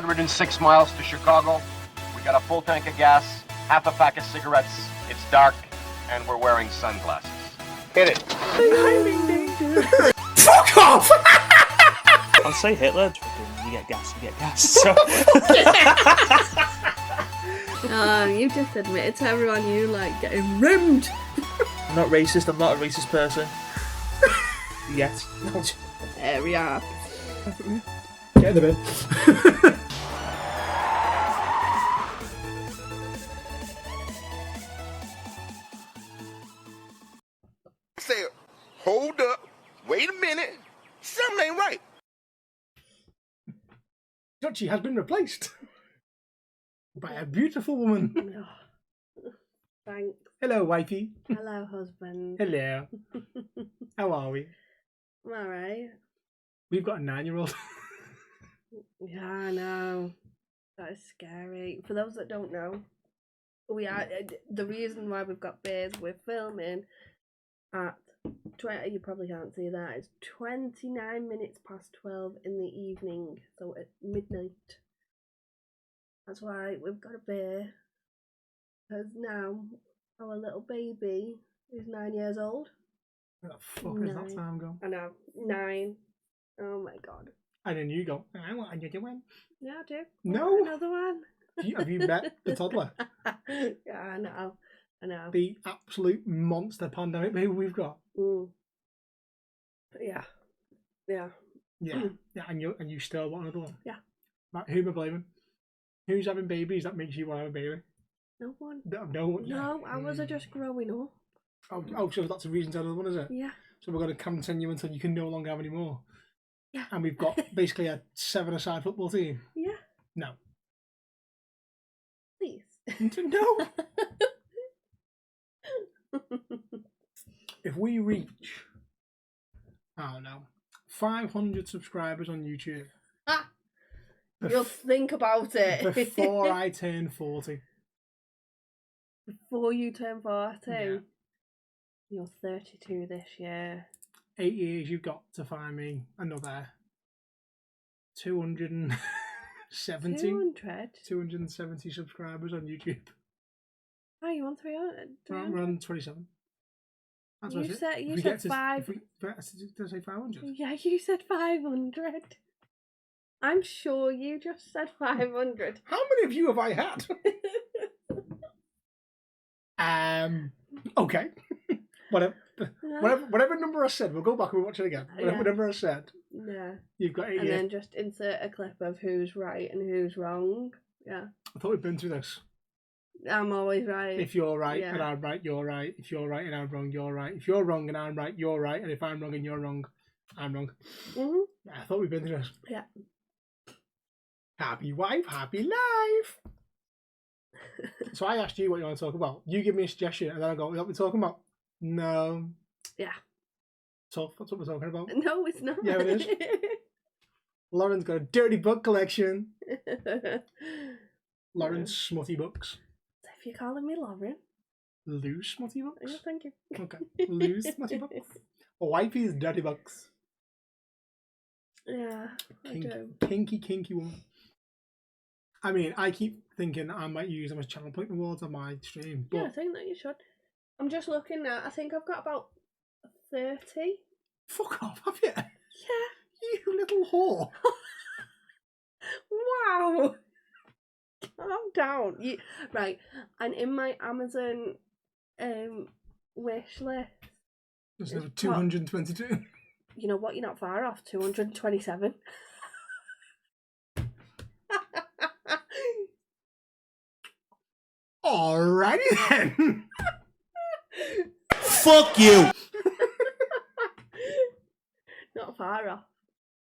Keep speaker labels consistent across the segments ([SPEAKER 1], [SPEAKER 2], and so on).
[SPEAKER 1] 106 miles to Chicago. We got a full tank of gas, half a pack of cigarettes. It's dark, and we're wearing sunglasses. Hit it.
[SPEAKER 2] Fuck off!
[SPEAKER 3] I'll say Hitler. You get gas, you get gas. So.
[SPEAKER 4] You just admitted to everyone you like getting rimmed.
[SPEAKER 3] I'm not racist, I'm not a racist person. Yet.
[SPEAKER 4] There we are.
[SPEAKER 2] Get in the bin.
[SPEAKER 5] Say, hold up, wait a minute, something ain't right.
[SPEAKER 2] Dutchy has been replaced by a beautiful woman.
[SPEAKER 4] Oh, thanks.
[SPEAKER 2] Hello, wifey.
[SPEAKER 4] Hello, husband.
[SPEAKER 2] Hello. How are we?
[SPEAKER 4] I'm alright.
[SPEAKER 2] We've got a 9-year-old.
[SPEAKER 4] Yeah, I know. That is scary. For those that don't know, we are the reason why we've got beers. We're filming at you probably can't see that. It's 29 minutes past 12 in the evening, so at midnight. That's why we've got a beer, because now our little baby is 9 years old.
[SPEAKER 2] Where the fuck is that time gone?
[SPEAKER 4] I know, 9. Oh my god.
[SPEAKER 2] And then you go, I want another one.
[SPEAKER 4] Yeah, I do.
[SPEAKER 2] No.
[SPEAKER 4] Another one.
[SPEAKER 2] Have you met the toddler?
[SPEAKER 4] Yeah, I know.
[SPEAKER 2] The absolute monster pandemic baby we've got.
[SPEAKER 4] Mm. Yeah.
[SPEAKER 2] Yeah, and you still want another one.
[SPEAKER 4] Yeah.
[SPEAKER 2] Like, who am I blaming? Who's having babies that makes you want to have a baby?
[SPEAKER 4] No one.
[SPEAKER 2] No,
[SPEAKER 4] ours are just growing up.
[SPEAKER 2] Oh, so that's the reason to have another one, is it?
[SPEAKER 4] Yeah.
[SPEAKER 2] So we're going to continue until you can no longer have any more.
[SPEAKER 4] Yeah.
[SPEAKER 2] And we've got basically a 7-a-side football team.
[SPEAKER 4] Yeah.
[SPEAKER 2] No.
[SPEAKER 4] Please.
[SPEAKER 2] No. If we reach, I don't know, 500 subscribers on YouTube.
[SPEAKER 4] You'll think about it.
[SPEAKER 2] Before I turn 40.
[SPEAKER 4] Before you turn 40.
[SPEAKER 2] Yeah.
[SPEAKER 4] You're 32 this year.
[SPEAKER 2] 8 years you've got to find me another 270. 270 subscribers on YouTube.
[SPEAKER 4] Oh, you want 300?
[SPEAKER 2] We're on 27. That's what I said.
[SPEAKER 4] You said 5.
[SPEAKER 2] Did I say 500?
[SPEAKER 4] Yeah, you said 500. I'm sure you just said 500.
[SPEAKER 2] How many of you have I had? Okay. Whatever number I said, we'll go back and we'll watch it again. Whatever I said.
[SPEAKER 4] Yeah.
[SPEAKER 2] You've got 8 years.
[SPEAKER 4] And then just insert a clip of who's right and who's wrong. Yeah.
[SPEAKER 2] I thought we'd been through this.
[SPEAKER 4] I'm always right.
[SPEAKER 2] If you're right and I'm right, you're right. If you're right and I'm wrong, you're right. If you're wrong and I'm right, you're right. And if I'm wrong and you're wrong, I'm wrong.
[SPEAKER 4] Mm-hmm.
[SPEAKER 2] Yeah, I thought we'd been through this.
[SPEAKER 4] Yeah.
[SPEAKER 2] Happy wife, happy life. So I asked you what you want to talk about. You give me a suggestion and then I go, what are we talking about? No.
[SPEAKER 4] Yeah.
[SPEAKER 2] Tough, that's what we're talking about.
[SPEAKER 4] No, it's not.
[SPEAKER 2] Yeah, it is. Lauren's got a dirty book collection. Lauren's smutty books.
[SPEAKER 4] If you're calling me Lauren.
[SPEAKER 2] Lou's smutty books?
[SPEAKER 4] Yeah, thank you.
[SPEAKER 2] Okay. Lou's smutty books. Wifey's dirty books.
[SPEAKER 4] Yeah, I do.
[SPEAKER 2] Kinky woman. I mean, I keep thinking I might use them as channel point rewards on my stream. But
[SPEAKER 4] yeah, I think that you should. I'm just looking now. I think I've got about 30.
[SPEAKER 2] Fuck off, have you?
[SPEAKER 4] Yeah.
[SPEAKER 2] You little whore.
[SPEAKER 4] Wow. Calm down. Right. And in my Amazon wish list.
[SPEAKER 2] There's another 222.
[SPEAKER 4] You know what? You're not far off. 227.
[SPEAKER 2] Alrighty then.
[SPEAKER 3] Fuck you.
[SPEAKER 4] Not far off.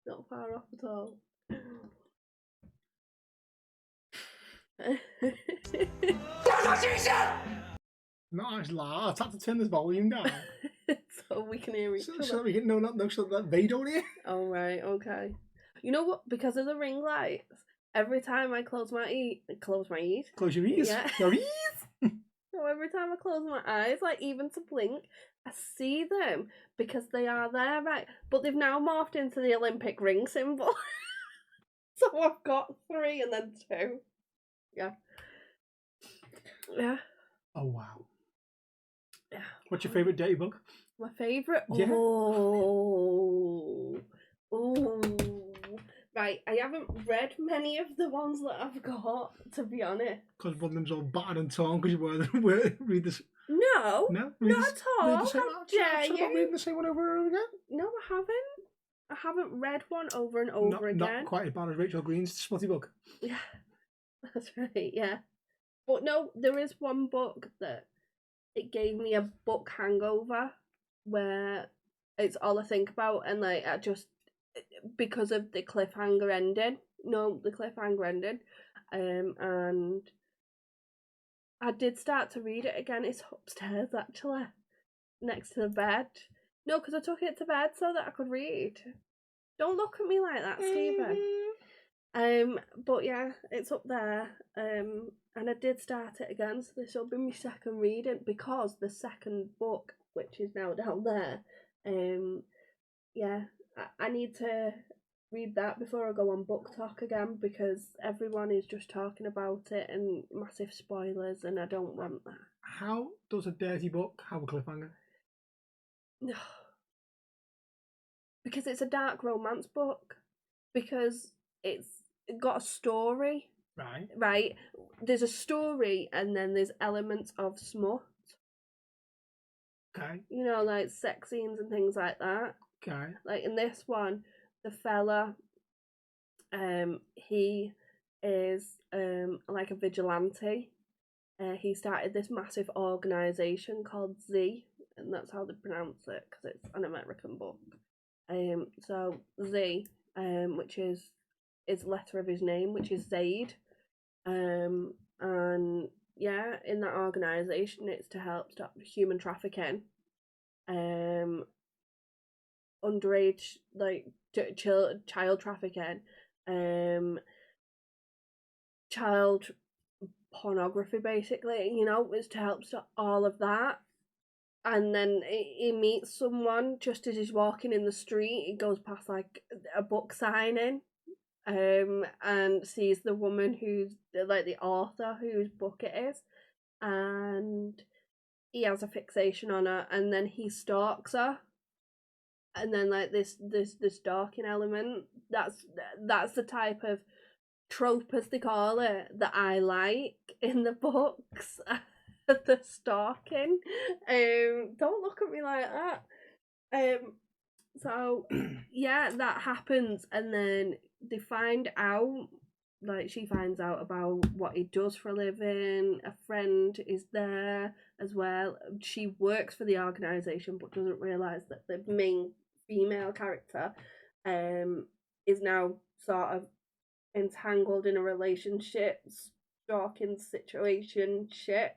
[SPEAKER 4] Not far off at all.
[SPEAKER 5] That's what she said!
[SPEAKER 2] Not as loud. I've had to turn this volume down.
[SPEAKER 4] So we can hear each other.
[SPEAKER 2] So we can so that they don't hear.
[SPEAKER 4] Oh, right, okay. You know what? Because of the ring lights, every time I close your ears.
[SPEAKER 2] Yeah.
[SPEAKER 4] Your ears. So every time I close my eyes, like even to blink, I see them because they are there, right? But they've now morphed into the Olympic ring symbol. So I've got 3 and then 2. Yeah. Yeah.
[SPEAKER 2] Oh wow.
[SPEAKER 4] Yeah.
[SPEAKER 2] What's your favourite dirty book?
[SPEAKER 4] My favourite?
[SPEAKER 2] Yeah.
[SPEAKER 4] Oh. Right, I haven't read many of the ones that I've got, to be honest.
[SPEAKER 2] Because one of them's all battered and torn because you read this.
[SPEAKER 4] No.
[SPEAKER 2] No?
[SPEAKER 4] Not at all.
[SPEAKER 2] Read the same,
[SPEAKER 4] How dare
[SPEAKER 2] should I not
[SPEAKER 4] you?
[SPEAKER 2] read the same one over and over again?
[SPEAKER 4] No, I haven't. I haven't read one over and over again.
[SPEAKER 2] Not quite as bad as Rachel Green's smutty book.
[SPEAKER 4] Yeah, that's right, yeah. But no, there is one book that it gave me a book hangover where it's all I think about, and like I just, because of the cliffhanger ending. No, the cliffhanger ending. And I did start to read it again. It's upstairs actually, next to the bed. No, because I took it to bed so that I could read. Don't look at me like that, Stephen. But yeah, it's up there. And I did start it again, so this will be my second reading because the second book, which is now down there, yeah, I need to read that before I go on book talk again because everyone is just talking about it and massive spoilers, and I don't want that.
[SPEAKER 2] How does a dirty book have a cliffhanger?
[SPEAKER 4] Because it's a dark romance book. Because it's got a story.
[SPEAKER 2] Right.
[SPEAKER 4] Right? There's a story and then there's elements of smut.
[SPEAKER 2] Okay.
[SPEAKER 4] You know, like sex scenes and things like that.
[SPEAKER 2] Okay.
[SPEAKER 4] Like in this one, the fella, he is like a vigilante. He started this massive organisation called Z, and that's how they pronounce it because it's an American book. So Z, which is letter of his name, which is Zaid. And yeah, in that organisation, it's to help stop human trafficking. Underage, like child trafficking, child pornography, basically. You know, it's to help stop all of that. And then he meets someone just as he's walking in the street. He goes past like a book signing, and sees the woman who's like the author whose book it is, and he has a fixation on her, and then he stalks her, and then like this stalking element. That's the type of trope, as they call it, that I like in the books. The stalking. Don't look at me like that. So yeah, that happens, and then they find out, like she finds out about what he does for a living. A friend is there as well. She works for the organisation but doesn't realise that the main female character is now sort of entangled in a relationship stalking situation shit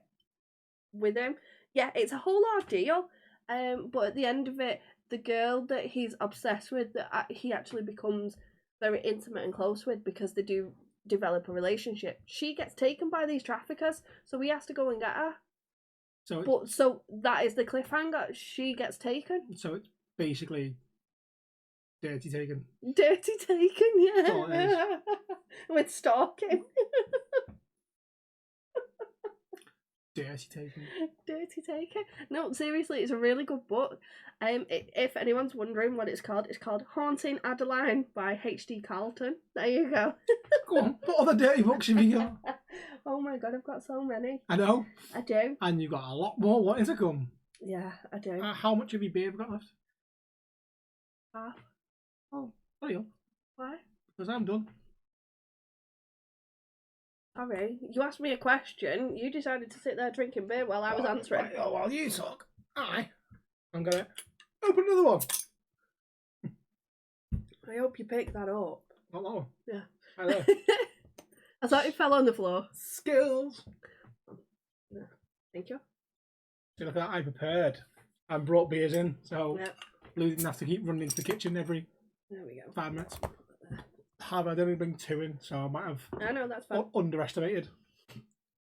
[SPEAKER 4] with him. Yeah, it's a whole ordeal. But at the end of it, the girl that he's obsessed with, that he actually becomes very intimate and close with because they do develop a relationship, she gets taken by these traffickers, so he has to go and get her. So that is the cliffhanger. She gets taken.
[SPEAKER 2] So it's basically dirty taken.
[SPEAKER 4] Dirty taken, yeah.
[SPEAKER 2] That's all it is.
[SPEAKER 4] With stalking.
[SPEAKER 2] Dirty taken.
[SPEAKER 4] Dirty taken. No, seriously, it's a really good book. If anyone's wondering what it's called Haunting Adeline by H.D. Carlton. There you go.
[SPEAKER 2] Go on, what other dirty books have you got?
[SPEAKER 4] Oh my god, I've got so many.
[SPEAKER 2] I know.
[SPEAKER 4] I do.
[SPEAKER 2] And you've got a lot more wanting to come.
[SPEAKER 4] Yeah, I do.
[SPEAKER 2] How much of your beer have you got left?
[SPEAKER 4] Half.
[SPEAKER 2] Oh, there you go.
[SPEAKER 4] Why?
[SPEAKER 2] Because I'm done.
[SPEAKER 4] Sorry, you asked me a question. You decided to sit there drinking beer while I was answering.
[SPEAKER 2] Right, oh, while you talk, I'm gonna open another one.
[SPEAKER 4] I hope you pick that up.
[SPEAKER 2] Not that one.
[SPEAKER 4] Yeah.
[SPEAKER 2] Hello.
[SPEAKER 4] I thought it fell on the floor.
[SPEAKER 2] Skills.
[SPEAKER 4] Yeah. Thank you.
[SPEAKER 2] See, look at that. I prepared and brought beers in, so
[SPEAKER 4] Yep.
[SPEAKER 2] Lou didn't have to keep running into the kitchen every
[SPEAKER 4] There we go.
[SPEAKER 2] 5 minutes. I'd only bring 2 in, so I might have
[SPEAKER 4] I know, that's fine.
[SPEAKER 2] underestimated,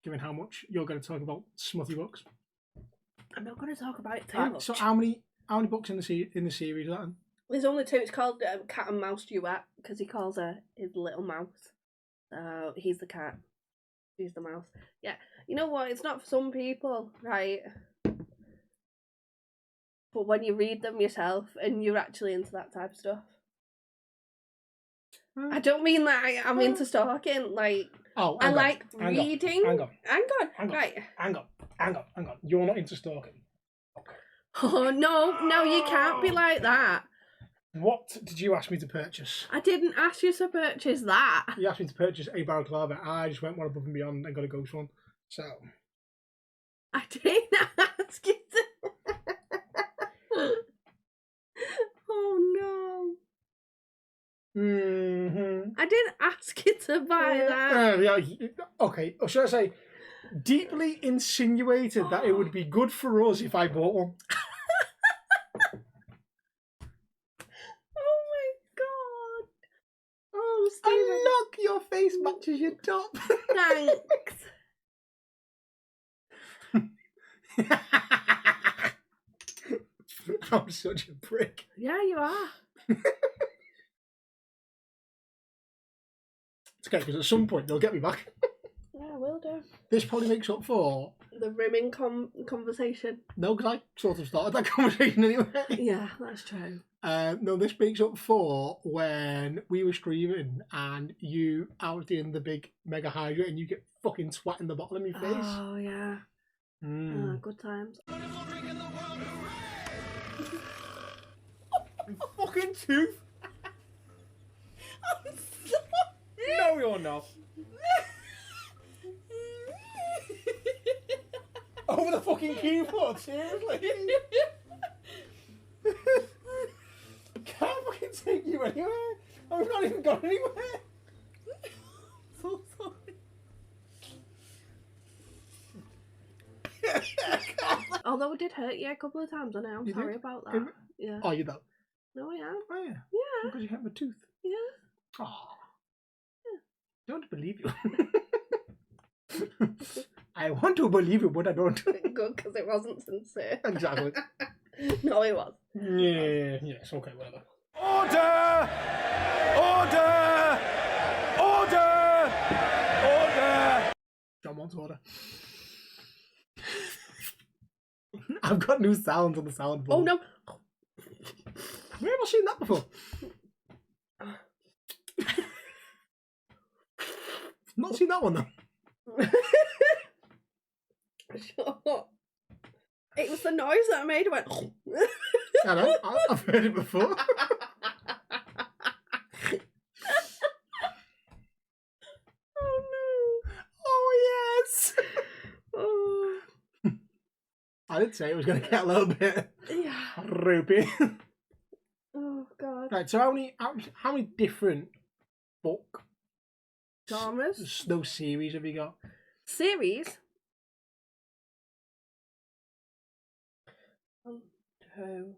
[SPEAKER 2] given how much you're going to talk about smutty books.
[SPEAKER 4] I'm not going to talk about it too
[SPEAKER 2] Right,
[SPEAKER 4] much.
[SPEAKER 2] so how many books in the series are that?
[SPEAKER 4] There's only two. It's called Cat and Mouse Duet because he calls her his little mouse. So he's the cat. She's the mouse. Yeah. You know what? It's not for some people, right? But when you read them yourself and you're actually into that type of stuff. I don't mean that I'm into stalking. Like, I like reading.
[SPEAKER 2] Hang on.
[SPEAKER 4] Right.
[SPEAKER 2] Hang on. You're not into stalking. Okay.
[SPEAKER 4] Oh, no, you can't be like that.
[SPEAKER 2] What did you ask me to purchase?
[SPEAKER 4] I didn't ask you to purchase that.
[SPEAKER 2] You asked me to purchase a balaclava. I just went one above and beyond and got a ghost one. So.
[SPEAKER 4] I didn't ask you to. Oh no. I didn't ask you to buy that.
[SPEAKER 2] Yeah, okay, or should I say, deeply insinuated that it would be good for us if I bought one.
[SPEAKER 4] Oh my god. Oh, Stephen.
[SPEAKER 2] And look, your face matches your top.
[SPEAKER 4] Thanks.
[SPEAKER 2] I'm such a prick.
[SPEAKER 4] Yeah, you are.
[SPEAKER 2] It's okay, because at some point they'll get me back.
[SPEAKER 4] Yeah, I will do.
[SPEAKER 2] This probably makes up for...
[SPEAKER 4] The rimming conversation.
[SPEAKER 2] No, because I sort of started that conversation anyway.
[SPEAKER 4] Yeah, that's true.
[SPEAKER 2] No, this makes up for when we were streaming and you out in the big mega hydra and you get fucking sweat in the bottom of my face.
[SPEAKER 4] Oh, yeah. Good times.
[SPEAKER 2] Fucking tooth.
[SPEAKER 4] I'm sorry.
[SPEAKER 2] No, you're not. Over the fucking keyboard, seriously. Can't fucking take you anywhere. I've not even gone anywhere.
[SPEAKER 4] So sorry. Although it did hurt you a couple of times, I know. I'm sorry about that. Yeah.
[SPEAKER 2] Oh, you don't?
[SPEAKER 4] No, I am.
[SPEAKER 2] Oh, yeah.
[SPEAKER 4] Yeah.
[SPEAKER 2] Because you have a tooth.
[SPEAKER 4] Yeah.
[SPEAKER 2] Oh. Yeah. Don't believe you. I want to believe you, but I don't.
[SPEAKER 4] Good, because it wasn't sincere.
[SPEAKER 2] Exactly.
[SPEAKER 4] No, it was.
[SPEAKER 2] Yeah, yes, okay, whatever.
[SPEAKER 5] Order! Order! Order! Order!
[SPEAKER 2] John wants order. I've got new sounds on the soundboard.
[SPEAKER 4] Oh, no.
[SPEAKER 2] Where have I seen that before? Not seen that one, though.
[SPEAKER 4] Shut up. It was the noise that I made. I went.
[SPEAKER 2] I know, I've heard it before.
[SPEAKER 4] Oh no.
[SPEAKER 2] Oh, yes.
[SPEAKER 4] Oh.
[SPEAKER 2] I did say it was going to get a little bit
[SPEAKER 4] Yeah.
[SPEAKER 2] ropey.
[SPEAKER 4] Oh god.
[SPEAKER 2] Right, so how many different book
[SPEAKER 4] Genres?
[SPEAKER 2] those series have you got?
[SPEAKER 4] Series? 1, 2.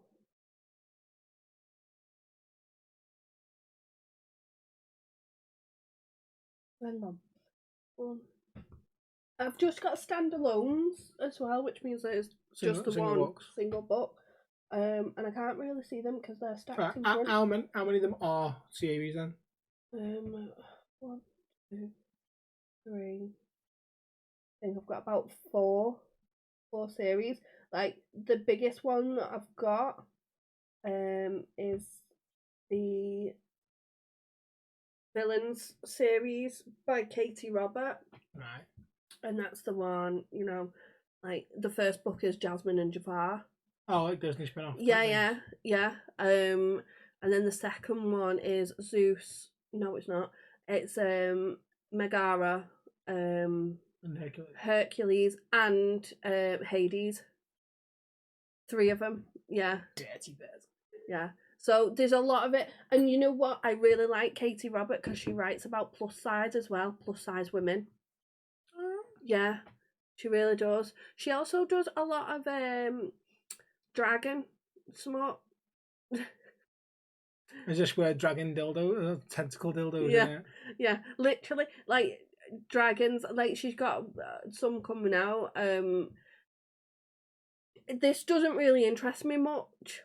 [SPEAKER 4] Hang on. 1. I've just got standalones as well, which means there's just the
[SPEAKER 2] Single
[SPEAKER 4] one
[SPEAKER 2] books.
[SPEAKER 4] single book. And I can't really see them because they're stacked
[SPEAKER 2] Right,
[SPEAKER 4] in front.
[SPEAKER 2] how many of them are series then?
[SPEAKER 4] 1, 2, 3. I think I've got about four series. Like the biggest one that I've got is the Villains series by Katie Robert.
[SPEAKER 2] Right.
[SPEAKER 4] And that's the one, you know, like the first book is Jasmine and Jafar.
[SPEAKER 2] Oh, like Disney spin-off.
[SPEAKER 4] Yeah. And then the second one is Zeus. No, it's not. It's Megara,
[SPEAKER 2] And
[SPEAKER 4] Hercules, and Hades. 3 of them. Yeah.
[SPEAKER 2] Dirty Bears.
[SPEAKER 4] Yeah. So there's a lot of it. And you know what? I really like Katie Robert because she writes about plus size as well, plus size women. Yeah, she really does. She also does a lot of dragon smut.
[SPEAKER 2] Is this where dragon dildo, tentacle dildos?
[SPEAKER 4] Yeah.
[SPEAKER 2] In it?
[SPEAKER 4] Yeah, literally, like dragons. Like she's got some coming out. This doesn't really interest me much.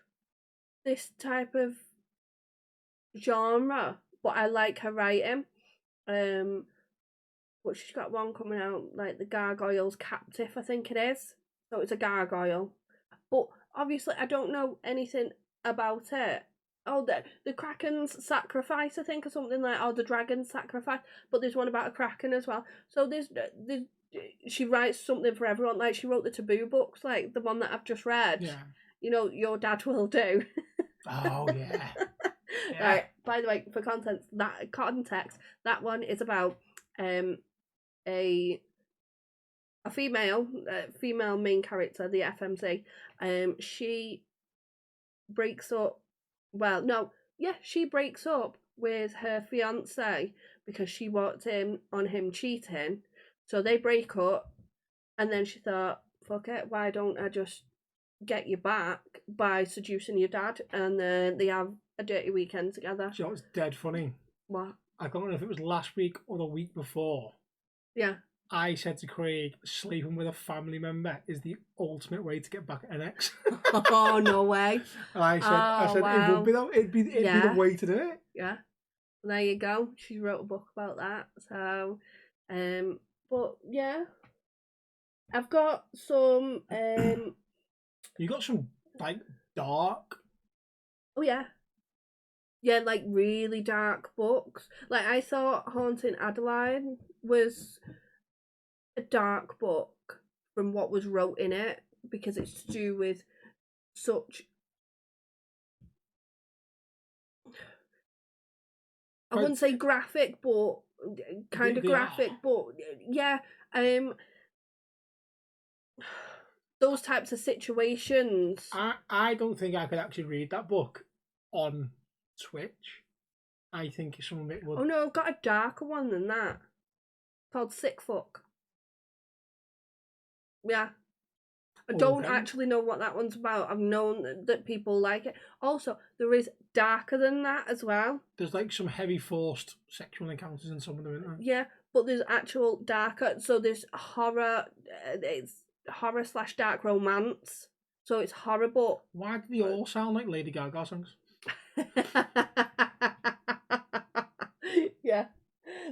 [SPEAKER 4] This type of genre, but I like her writing. But she's got one coming out, like the Gargoyle's Captive, I think it is. So it's a gargoyle. But obviously I don't know anything about it. Oh, the Kraken's Sacrifice, I think, or something like, or the Dragon's Sacrifice. But there's one about a Kraken as well. So there's she writes something for everyone. Like, she wrote the Taboo books, like the one that I've just read.
[SPEAKER 2] Yeah.
[SPEAKER 4] You know, Your Dad Will Do.
[SPEAKER 2] Oh, yeah. Yeah.
[SPEAKER 4] Right. By the way, for context, that one is about a female main character, the FMC. She breaks up. Well, no, yeah, she breaks up with her fiance because she walked in on him cheating. So they break up, and then she thought, "Fuck it, why don't I just get you back by seducing your dad?" And then they have a dirty weekend together.
[SPEAKER 2] Do you know what's dead funny?
[SPEAKER 4] What?
[SPEAKER 2] I can't remember if it was last week or the week before.
[SPEAKER 4] Yeah.
[SPEAKER 2] I said to Craig, sleeping with a family member is the ultimate way to get back at an ex.
[SPEAKER 4] Oh, no way.
[SPEAKER 2] And I said
[SPEAKER 4] wow.
[SPEAKER 2] it would be though. It'd be the way to do it.
[SPEAKER 4] Yeah. There you go. She wrote a book about that. So, but yeah, I've got some.
[SPEAKER 2] You got some like dark.
[SPEAKER 4] Oh yeah. Yeah, like really dark books. Like, I thought Haunting Adeline was a dark book from what was wrote in it, because it's to do with such, I wouldn't say graphic, but kind of graphic, but yeah, those types of situations.
[SPEAKER 2] I don't think I could actually read that book on Twitch. I think some of it would.
[SPEAKER 4] Oh no, I've got a darker one than that, called Sick Fuck. Yeah. I don't actually know what that one's about. I've known that people like it. Also, there is darker than that as well.
[SPEAKER 2] There's like some heavy forced sexual encounters in some of them, isn't there?
[SPEAKER 4] Yeah, but there's actual darker. So there's horror. It's horror / dark romance. So it's horrible.
[SPEAKER 2] Why do they all sound like Lady Gaga songs?
[SPEAKER 4] Yeah,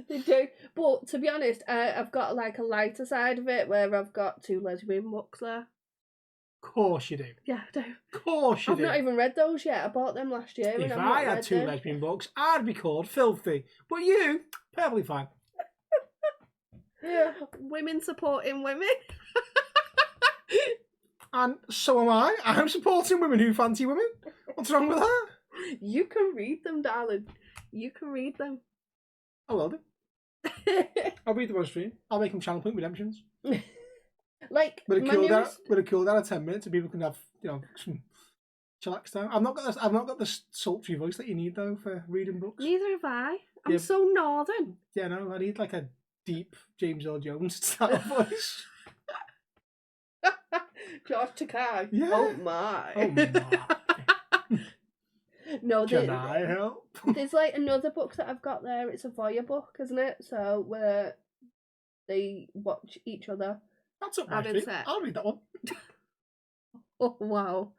[SPEAKER 4] they do. But to be honest, I've got like a lighter side of it where I've got 2 lesbian books there.
[SPEAKER 2] Of course you do.
[SPEAKER 4] Yeah, I do.
[SPEAKER 2] Of course you do.
[SPEAKER 4] I've not even read those yet. I bought them last year.
[SPEAKER 2] If
[SPEAKER 4] and
[SPEAKER 2] I had 2 lesbian books, I'd be called filthy. But you, perfectly fine.
[SPEAKER 4] Yeah, women supporting women.
[SPEAKER 2] And so am I. I'm supporting women who fancy women. What's wrong with that?
[SPEAKER 4] You can read them, darling. You can read them.
[SPEAKER 2] I will do. I'll read them on stream. I'll make them channel point redemptions.
[SPEAKER 4] Like,
[SPEAKER 2] with a cool down of 10 minutes, and people can have, you know, some chillax time. I've not got the sultry voice that you need though for reading books.
[SPEAKER 4] Neither have I. I'm so northern.
[SPEAKER 2] Yeah, no, I need like a deep James Earl Jones style voice.
[SPEAKER 4] George Takei.
[SPEAKER 2] Yeah.
[SPEAKER 4] Oh my.
[SPEAKER 2] Oh my.
[SPEAKER 4] No,
[SPEAKER 2] can I help?
[SPEAKER 4] There's like another book that I've got there. It's a voyeur book, isn't it? So where they watch each other.
[SPEAKER 2] That's up my street. I'll read that one.
[SPEAKER 4] Oh wow.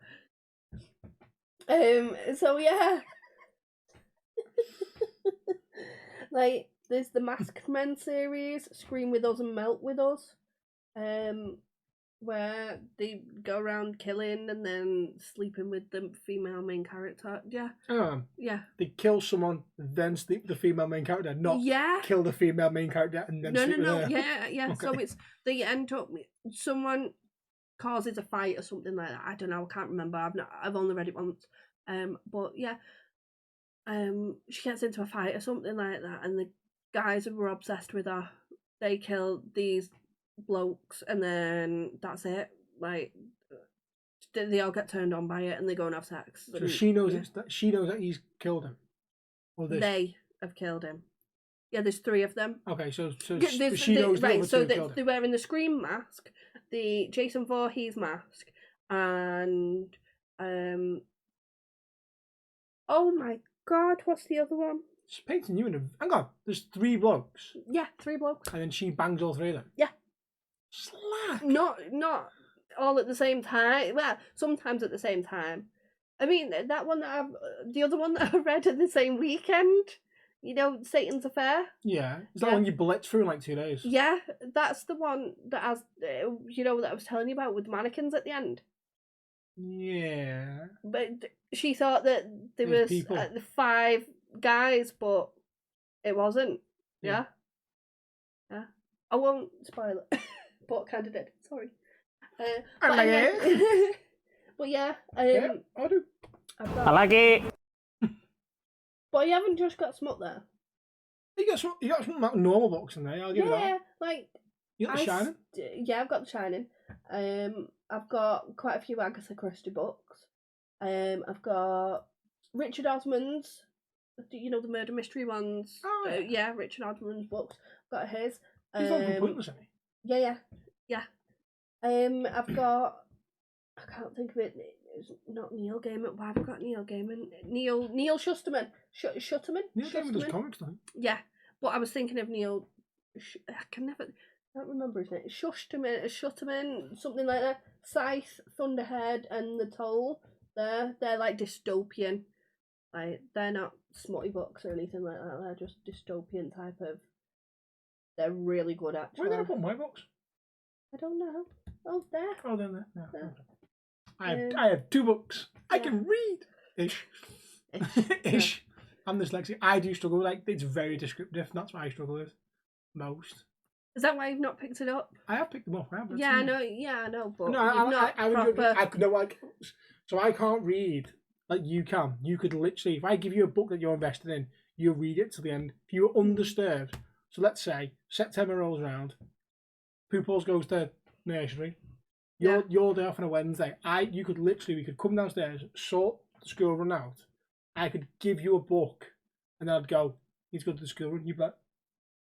[SPEAKER 4] So yeah. Like, there's the Masked Men series, Scream With Us and Melt With Us, where they go around killing and then sleeping with the female main character. Yeah. Yeah.
[SPEAKER 2] They kill someone, then sleep with the female main character, not kill the female main character and then sleep with her.
[SPEAKER 4] Yeah. Okay. So it's, they end up, someone causes a fight or something like that. I don't know, I can't remember. I've only read it once. But yeah. She gets into a fight or something like that, and the guys who were obsessed with her, they kill these blokes, and then that's it. Like, they all get turned on by it, and they go and have sex.
[SPEAKER 2] So she knows she knows that he's killed him. Or
[SPEAKER 4] they have killed him. Yeah, there's 3 of them.
[SPEAKER 2] Okay, so she knows
[SPEAKER 4] right. So
[SPEAKER 2] they're
[SPEAKER 4] wearing the Scream mask, the Jason Voorhees mask, and oh my God, what's the other one?
[SPEAKER 2] She's painting you in a... Hang on, there's 3 blokes.
[SPEAKER 4] Yeah, 3 blokes.
[SPEAKER 2] And then she bangs all 3 of them.
[SPEAKER 4] Yeah.
[SPEAKER 2] Slack.
[SPEAKER 4] Not all at the same time. Well, sometimes at the same time. I mean, that one the other one that I read in the same weekend, you know, Satan's Affair.
[SPEAKER 2] Yeah. Is that
[SPEAKER 4] Yeah.
[SPEAKER 2] one you blitz through in like 2 days?
[SPEAKER 4] Yeah, that's the one that has, you know, that I was telling you about with mannequins at the end.
[SPEAKER 2] Yeah.
[SPEAKER 4] But she thought that there
[SPEAKER 2] There's
[SPEAKER 4] was
[SPEAKER 2] people.
[SPEAKER 4] 5 guys, but it wasn't.
[SPEAKER 2] Yeah.
[SPEAKER 4] Yeah. I won't spoil it, but kind of did. Sorry.
[SPEAKER 2] I
[SPEAKER 4] But
[SPEAKER 2] like
[SPEAKER 4] anyway,
[SPEAKER 2] it.
[SPEAKER 4] but yeah,
[SPEAKER 2] Yeah, I do.
[SPEAKER 4] I've got,
[SPEAKER 3] I like it.
[SPEAKER 4] but you haven't just got smut there.
[SPEAKER 2] You got some like, normal books in there. I'll give you
[SPEAKER 4] Yeah,
[SPEAKER 2] that.
[SPEAKER 4] like
[SPEAKER 2] You got The Shining.
[SPEAKER 4] yeah, I've got The Shining. I've got quite a few Agatha Christie books. I've got Richard Osman's, you know, the murder mystery ones.
[SPEAKER 2] Oh, yeah.
[SPEAKER 4] Yeah, Richard Osman's books. Got his.
[SPEAKER 2] He's not from Pointless, isn't he?
[SPEAKER 4] Yeah. I've got. I can't think of it. It's not Neil Gaiman. Why have I got Neil Gaiman? Neil Shusterman. Shutterman.
[SPEAKER 2] Neil Gaiman does comics, doesn't
[SPEAKER 4] Yeah, but I was thinking of Neil. I can't remember his name. Shutterman, something like that. Scythe, Thunderhead, and The Toll. They're like dystopian. Like they're not smutty books or anything like that. They're just dystopian type of. They're really good
[SPEAKER 2] he?
[SPEAKER 4] actually.
[SPEAKER 2] Where did I put my books?
[SPEAKER 4] I don't know. Oh, there.
[SPEAKER 2] Oh, then there. Yeah.
[SPEAKER 4] Yeah.
[SPEAKER 2] I have 2 books. I
[SPEAKER 4] Yeah.
[SPEAKER 2] can read. Ish. Ish. I'm dyslexic. I do struggle. Like, it's very descriptive. That's what I struggle with most.
[SPEAKER 4] Is that why you've not picked it up?
[SPEAKER 2] I have picked them up. I have read
[SPEAKER 4] Yeah,
[SPEAKER 2] some.
[SPEAKER 4] I know, but
[SPEAKER 2] No,
[SPEAKER 4] you've not proper.
[SPEAKER 2] So I can't read like you can. You could literally, if I give you a book that you're invested in, you'll read it to the end. If you were undisturbed, so let's say September rolls around, Pooples goes to nursery, you're there off on a Wednesday. We could come downstairs, sort the school run out. I could give you a book, and then I'd go, "He's go to the school run." You'd be like,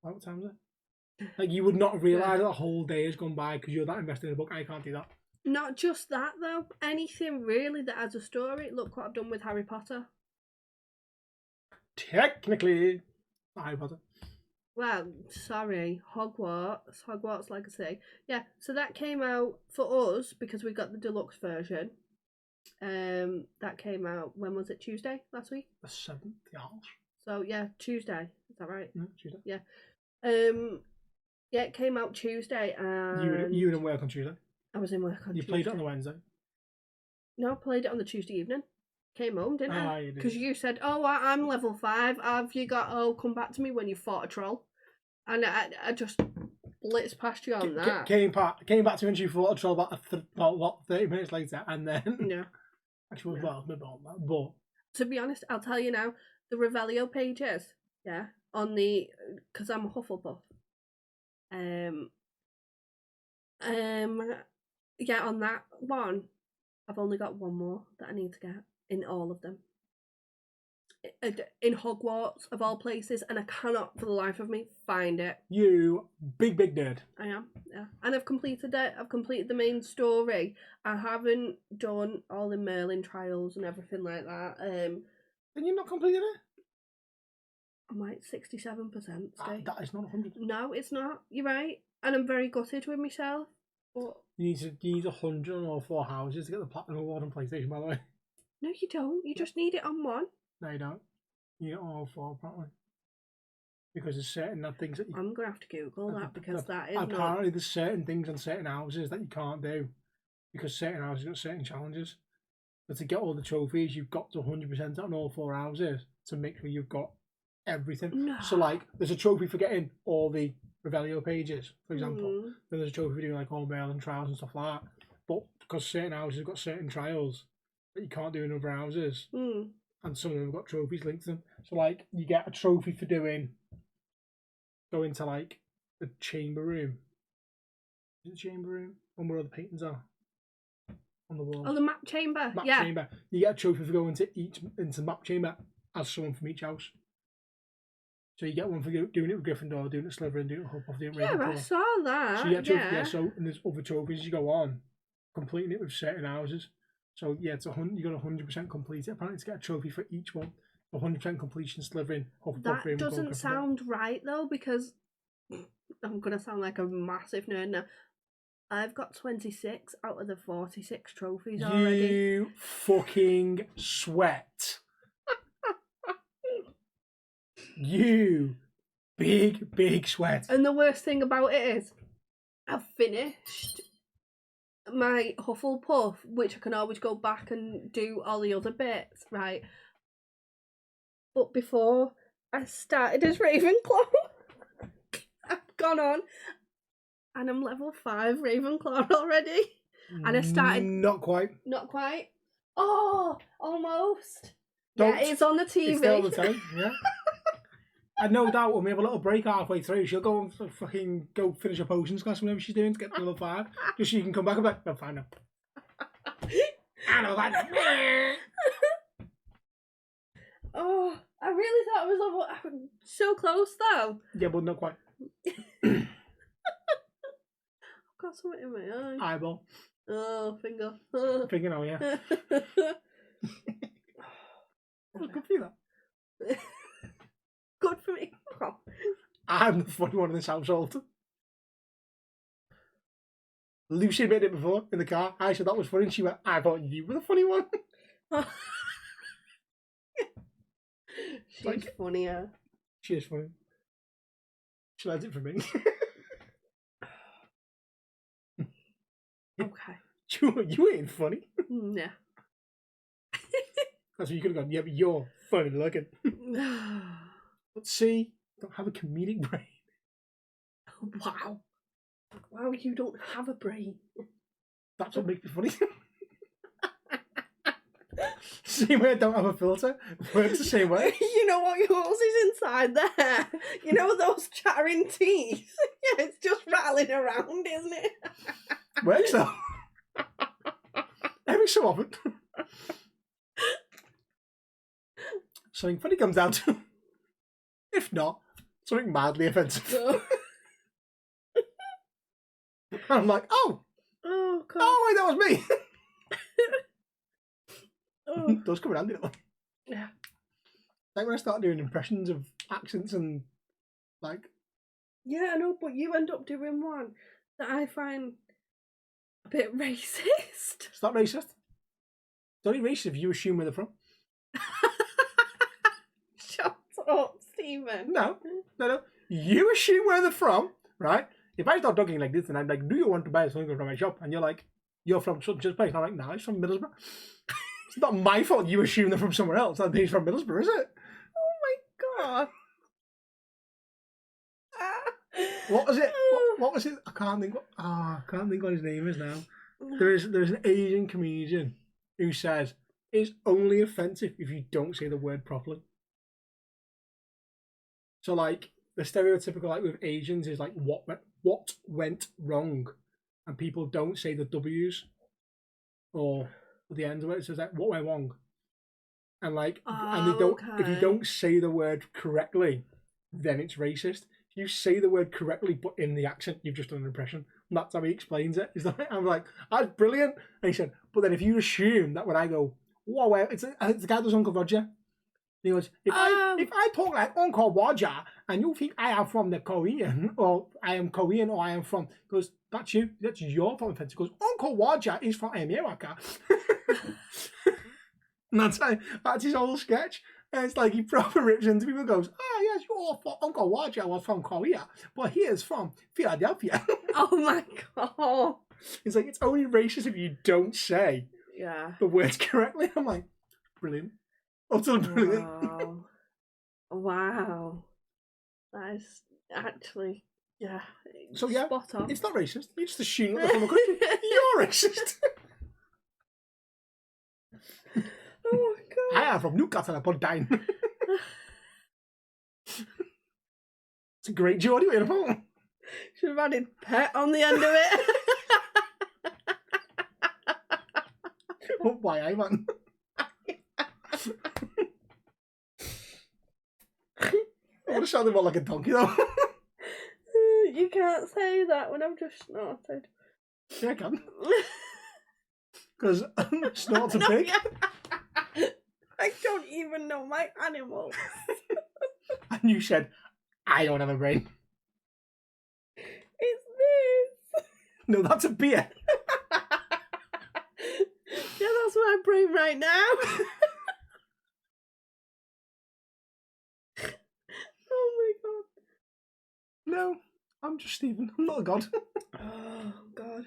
[SPEAKER 2] "What time is it?" Like you would not realise that the whole day has gone by because you're that invested in a book. I can't do that.
[SPEAKER 4] Not just that though. Anything really that has a story. Look what I've done with Harry Potter.
[SPEAKER 2] Technically, Harry Potter.
[SPEAKER 4] Well, sorry, Hogwarts Legacy. Yeah, so that came out for us because we got the deluxe version. That came out, when was it? Tuesday last week?
[SPEAKER 2] The 7th, yeah.
[SPEAKER 4] So yeah, Tuesday. Is that right?
[SPEAKER 2] No, Tuesday.
[SPEAKER 4] Yeah. Yeah, it came out Tuesday, and
[SPEAKER 2] You didn't work on Tuesday.
[SPEAKER 4] I was in work on Tuesday.
[SPEAKER 2] You played it on the Wednesday.
[SPEAKER 4] No, I played it on the Tuesday evening. Came home, didn't I?
[SPEAKER 2] You did.
[SPEAKER 4] Because you said, "Oh, I'm level 5. Have you got? Oh, come back to me when you fought a troll." And I just blitzed past you on that.
[SPEAKER 2] Came back to when you fought a troll about 30 minutes later, and then
[SPEAKER 4] Yeah.
[SPEAKER 2] actually well, maybe on that, but
[SPEAKER 4] To be honest, I'll tell you now, the Revelio pages, yeah, on the, because I'm a Hufflepuff. Yeah, on that one, I've only got one more that I need to get in all of them. In Hogwarts, of all places, and I cannot for the life of me find it.
[SPEAKER 2] you big nerd.
[SPEAKER 4] I am, yeah. And I've completed it. I've completed the main story. I haven't done all the Merlin trials and everything like that.
[SPEAKER 2] Then you've not completed it?
[SPEAKER 4] I'm like 67%.
[SPEAKER 2] That is not 100.
[SPEAKER 4] No, it's not. You're right. And I'm very gutted with myself. But
[SPEAKER 2] You need 100 on all 4 houses to get the Platinum Award on PlayStation, by the way.
[SPEAKER 4] no, you don't. You just need it on one.
[SPEAKER 2] No, you don't. You get all 4, apparently. Because there's certain things that you...
[SPEAKER 4] I'm going to have to Google that because that is
[SPEAKER 2] apparently there's certain things on certain houses that you can't do. Because certain houses got certain challenges. But to get all the trophies, you've got to 100% on all 4 houses to make sure you've got everything.
[SPEAKER 4] No.
[SPEAKER 2] So, like, there's a trophy for getting all the Revelio pages, for example.
[SPEAKER 4] Mm.
[SPEAKER 2] Then there's a trophy for doing, like, all Merlin trials and stuff like that. But because certain houses have got certain trials that you can't do in other houses,
[SPEAKER 4] Mm.
[SPEAKER 2] and some of them have got trophies linked to them. So, like, you get a trophy for going to, like, the chamber room. Is it the chamber room? One where all the paintings are on the wall.
[SPEAKER 4] Oh, the map chamber.
[SPEAKER 2] Map
[SPEAKER 4] yeah.
[SPEAKER 2] chamber. You get a trophy for going into map chamber as someone from each house. So you get one for doing it with Gryffindor, doing it with Slytherin, doing it with Hufflepuff, doing it with
[SPEAKER 4] Yeah, I
[SPEAKER 2] Ravenclaw.
[SPEAKER 4] saw that.
[SPEAKER 2] So you get a trophy,
[SPEAKER 4] yeah.
[SPEAKER 2] So and there's other trophies you go on, completing it with certain houses. So yeah, it's 100. You got 100% complete it. Apparently, to get a trophy for each one, 100% completion, Slytherin, Hufflepuff,
[SPEAKER 4] That
[SPEAKER 2] Ravenclaw,
[SPEAKER 4] doesn't
[SPEAKER 2] Gryffindor.
[SPEAKER 4] sound right though, because I'm gonna sound like a massive nerd now. I've got 26 out of the 46 trophies already.
[SPEAKER 2] You fucking sweat. You big sweat.
[SPEAKER 4] And the worst thing about it is, I've finished my Hufflepuff, which I can always go back and do all the other bits, right? But before I started as Ravenclaw, I've gone on and I'm level 5 Ravenclaw already. And I started...
[SPEAKER 2] Not quite.
[SPEAKER 4] Not quite. Oh, almost.
[SPEAKER 2] Don't.
[SPEAKER 4] Yeah, it's on the TV.
[SPEAKER 2] It's there all the time, yeah. And no doubt when we have a little break halfway through, she'll go and fucking go finish her potions class, whatever she's doing, to get to level 5. Just so you can come back and be like, no, fine now. I know that.
[SPEAKER 4] Oh, I really thought it was level... So close, though.
[SPEAKER 2] Yeah, but not quite.
[SPEAKER 4] I've got something in my eye.
[SPEAKER 2] Eyeball.
[SPEAKER 4] Oh, finger.
[SPEAKER 2] Fingernail, yeah. Oh, good for you, that.
[SPEAKER 4] Good for me. Oh.
[SPEAKER 2] I'm the funny one in this household. Lucy made it before in the car. I said that was funny, and she went, I thought you were the funny one.
[SPEAKER 4] She's
[SPEAKER 2] Like,
[SPEAKER 4] funnier.
[SPEAKER 2] She is funny. She learned it from me.
[SPEAKER 4] Okay.
[SPEAKER 2] You ain't funny.
[SPEAKER 4] Nah.
[SPEAKER 2] That's what you could have gone, yeah, but you're funny looking. But see, don't have a comedic brain.
[SPEAKER 4] Wow. Wow, you don't have a brain.
[SPEAKER 2] That's what makes me funny. Same way I don't have a filter. Works the same way.
[SPEAKER 4] You know what yours is inside there? You know those chattering teeth? Yeah, it's just rattling around, isn't it?
[SPEAKER 2] Works though. Every so often. Something funny comes out to. If not, something mildly offensive.
[SPEAKER 4] No.
[SPEAKER 2] I'm like, oh,
[SPEAKER 4] Oh, God.
[SPEAKER 2] oh, wait, that was me.
[SPEAKER 4] Oh.
[SPEAKER 2] Those come around, don't they?
[SPEAKER 4] Yeah.
[SPEAKER 2] Like when I start doing impressions of accents and like.
[SPEAKER 4] Yeah, I know, but you end up doing one that I find a bit racist.
[SPEAKER 2] It's not racist. It's only racist if you assume where they're from.
[SPEAKER 4] Shut up, Stephen.
[SPEAKER 2] No. You assume where they're from, right? If I start talking like this and I'm like, do you want to buy something from my shop? And you're like, you're from such a place. And I'm like, no, it's from Middlesbrough. It's not my fault you assume they're from somewhere else. I think he's from Middlesbrough, is it?
[SPEAKER 4] Oh my God.
[SPEAKER 2] What was it? What was it? I can't think what his name is now. There's an Asian comedian who says it's only offensive if you don't say the word properly. So like the stereotypical like with Asians is like what went wrong, and people don't say the W's or the ends of it. It says like what went wrong, and like and they don't. If you don't say the word correctly, then it's racist. If you say the word correctly but in the accent, you've just done an impression. And that's how he explains it. He's like, I'm like, that's brilliant. And he said, but then if you assume that when I go, whoa, it's the guy that does Uncle Roger. And he goes, if I talk like Uncle Roger and you think I am from the Korean or I am Korean or I am from, he goes, that's you. That's your fault offense. He goes, Uncle Roger is from America. And that's his whole sketch. And it's like he proper rips into people and goes, yes, your Uncle Roger was from Korea, but he is from Philadelphia.
[SPEAKER 4] Oh my God.
[SPEAKER 2] It's like, it's only racist if you don't say the words correctly. I'm like, brilliant. Utterly brilliant.
[SPEAKER 4] Wow. Wow. That is actually,
[SPEAKER 2] So yeah,
[SPEAKER 4] spot on.
[SPEAKER 2] it's not racist. You just assume that they're from a country. You're racist.
[SPEAKER 4] Oh my God.
[SPEAKER 2] I am from Newcastle upon Tyne. It's a great Geordie way to put it.
[SPEAKER 4] Should have added pet on the end of it.
[SPEAKER 2] Oh, why, I man. I would have sounded more like a donkey though.
[SPEAKER 4] You can't say that when I've just snorted.
[SPEAKER 2] Yeah, I can. Because snort's a pig.
[SPEAKER 4] Yeah. I don't even know my animals.
[SPEAKER 2] And you said, I don't have a brain.
[SPEAKER 4] It's this.
[SPEAKER 2] No, that's a beer.
[SPEAKER 4] Yeah, that's my brain right now. Oh my god.
[SPEAKER 2] No, I'm just Stephen. I'm not a god.
[SPEAKER 4] Oh god.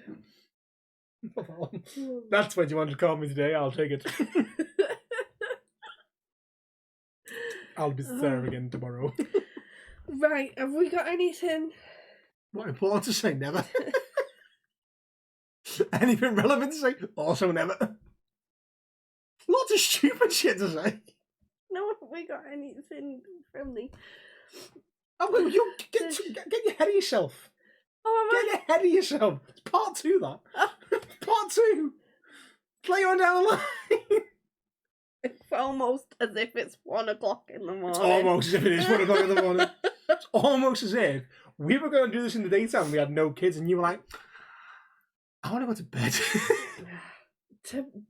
[SPEAKER 2] That's what you wanted to call me today. I'll take it. I'll be there again tomorrow.
[SPEAKER 4] Right, have we got anything?
[SPEAKER 2] What important to say? Never. Anything relevant to say? Also never. Lots of stupid shit to say.
[SPEAKER 4] No, have we got anything from the...
[SPEAKER 2] Oh, well, you get your head of yourself.
[SPEAKER 4] Oh,
[SPEAKER 2] Get your head of yourself. It's part 2, that. Part 2. Play on down the line.
[SPEAKER 4] It's almost as if it's 1 o'clock in the morning.
[SPEAKER 2] It's almost as if it is 1 o'clock in the morning. It's almost as if we were going to do this in the daytime and we had no kids and you were like, I want to go to bed.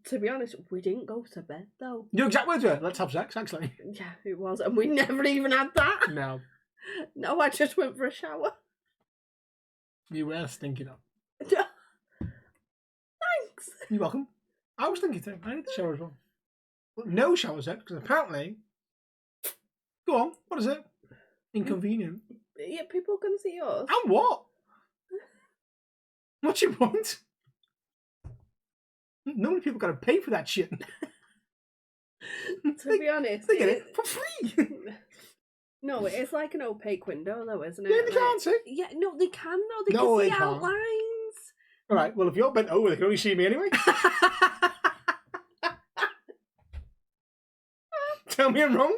[SPEAKER 4] To be honest, we didn't go to bed though.
[SPEAKER 2] You know exactly what to do. Let's have sex, actually.
[SPEAKER 4] Yeah, it was. And we never even had that.
[SPEAKER 2] No.
[SPEAKER 4] No, I just went for a shower.
[SPEAKER 2] You were thinking of.
[SPEAKER 4] Thanks.
[SPEAKER 2] You're welcome. I was thinking too. I need the shower as well. But no shower sex, because apparently... Go on, what is it? Inconvenient.
[SPEAKER 4] Yeah, people can see us.
[SPEAKER 2] And what? What you want? Normally people got to pay for that shit.
[SPEAKER 4] To be honest,
[SPEAKER 2] They get it for free.
[SPEAKER 4] No, it's like an opaque window, though, isn't it?
[SPEAKER 2] Yeah, they can't see.
[SPEAKER 4] Yeah, no, they can though. They
[SPEAKER 2] No,
[SPEAKER 4] can
[SPEAKER 2] they
[SPEAKER 4] see
[SPEAKER 2] can't.
[SPEAKER 4] outlines.
[SPEAKER 2] All right, well, if you're bent over, they can only see me anyway. Tell me I'm wrong.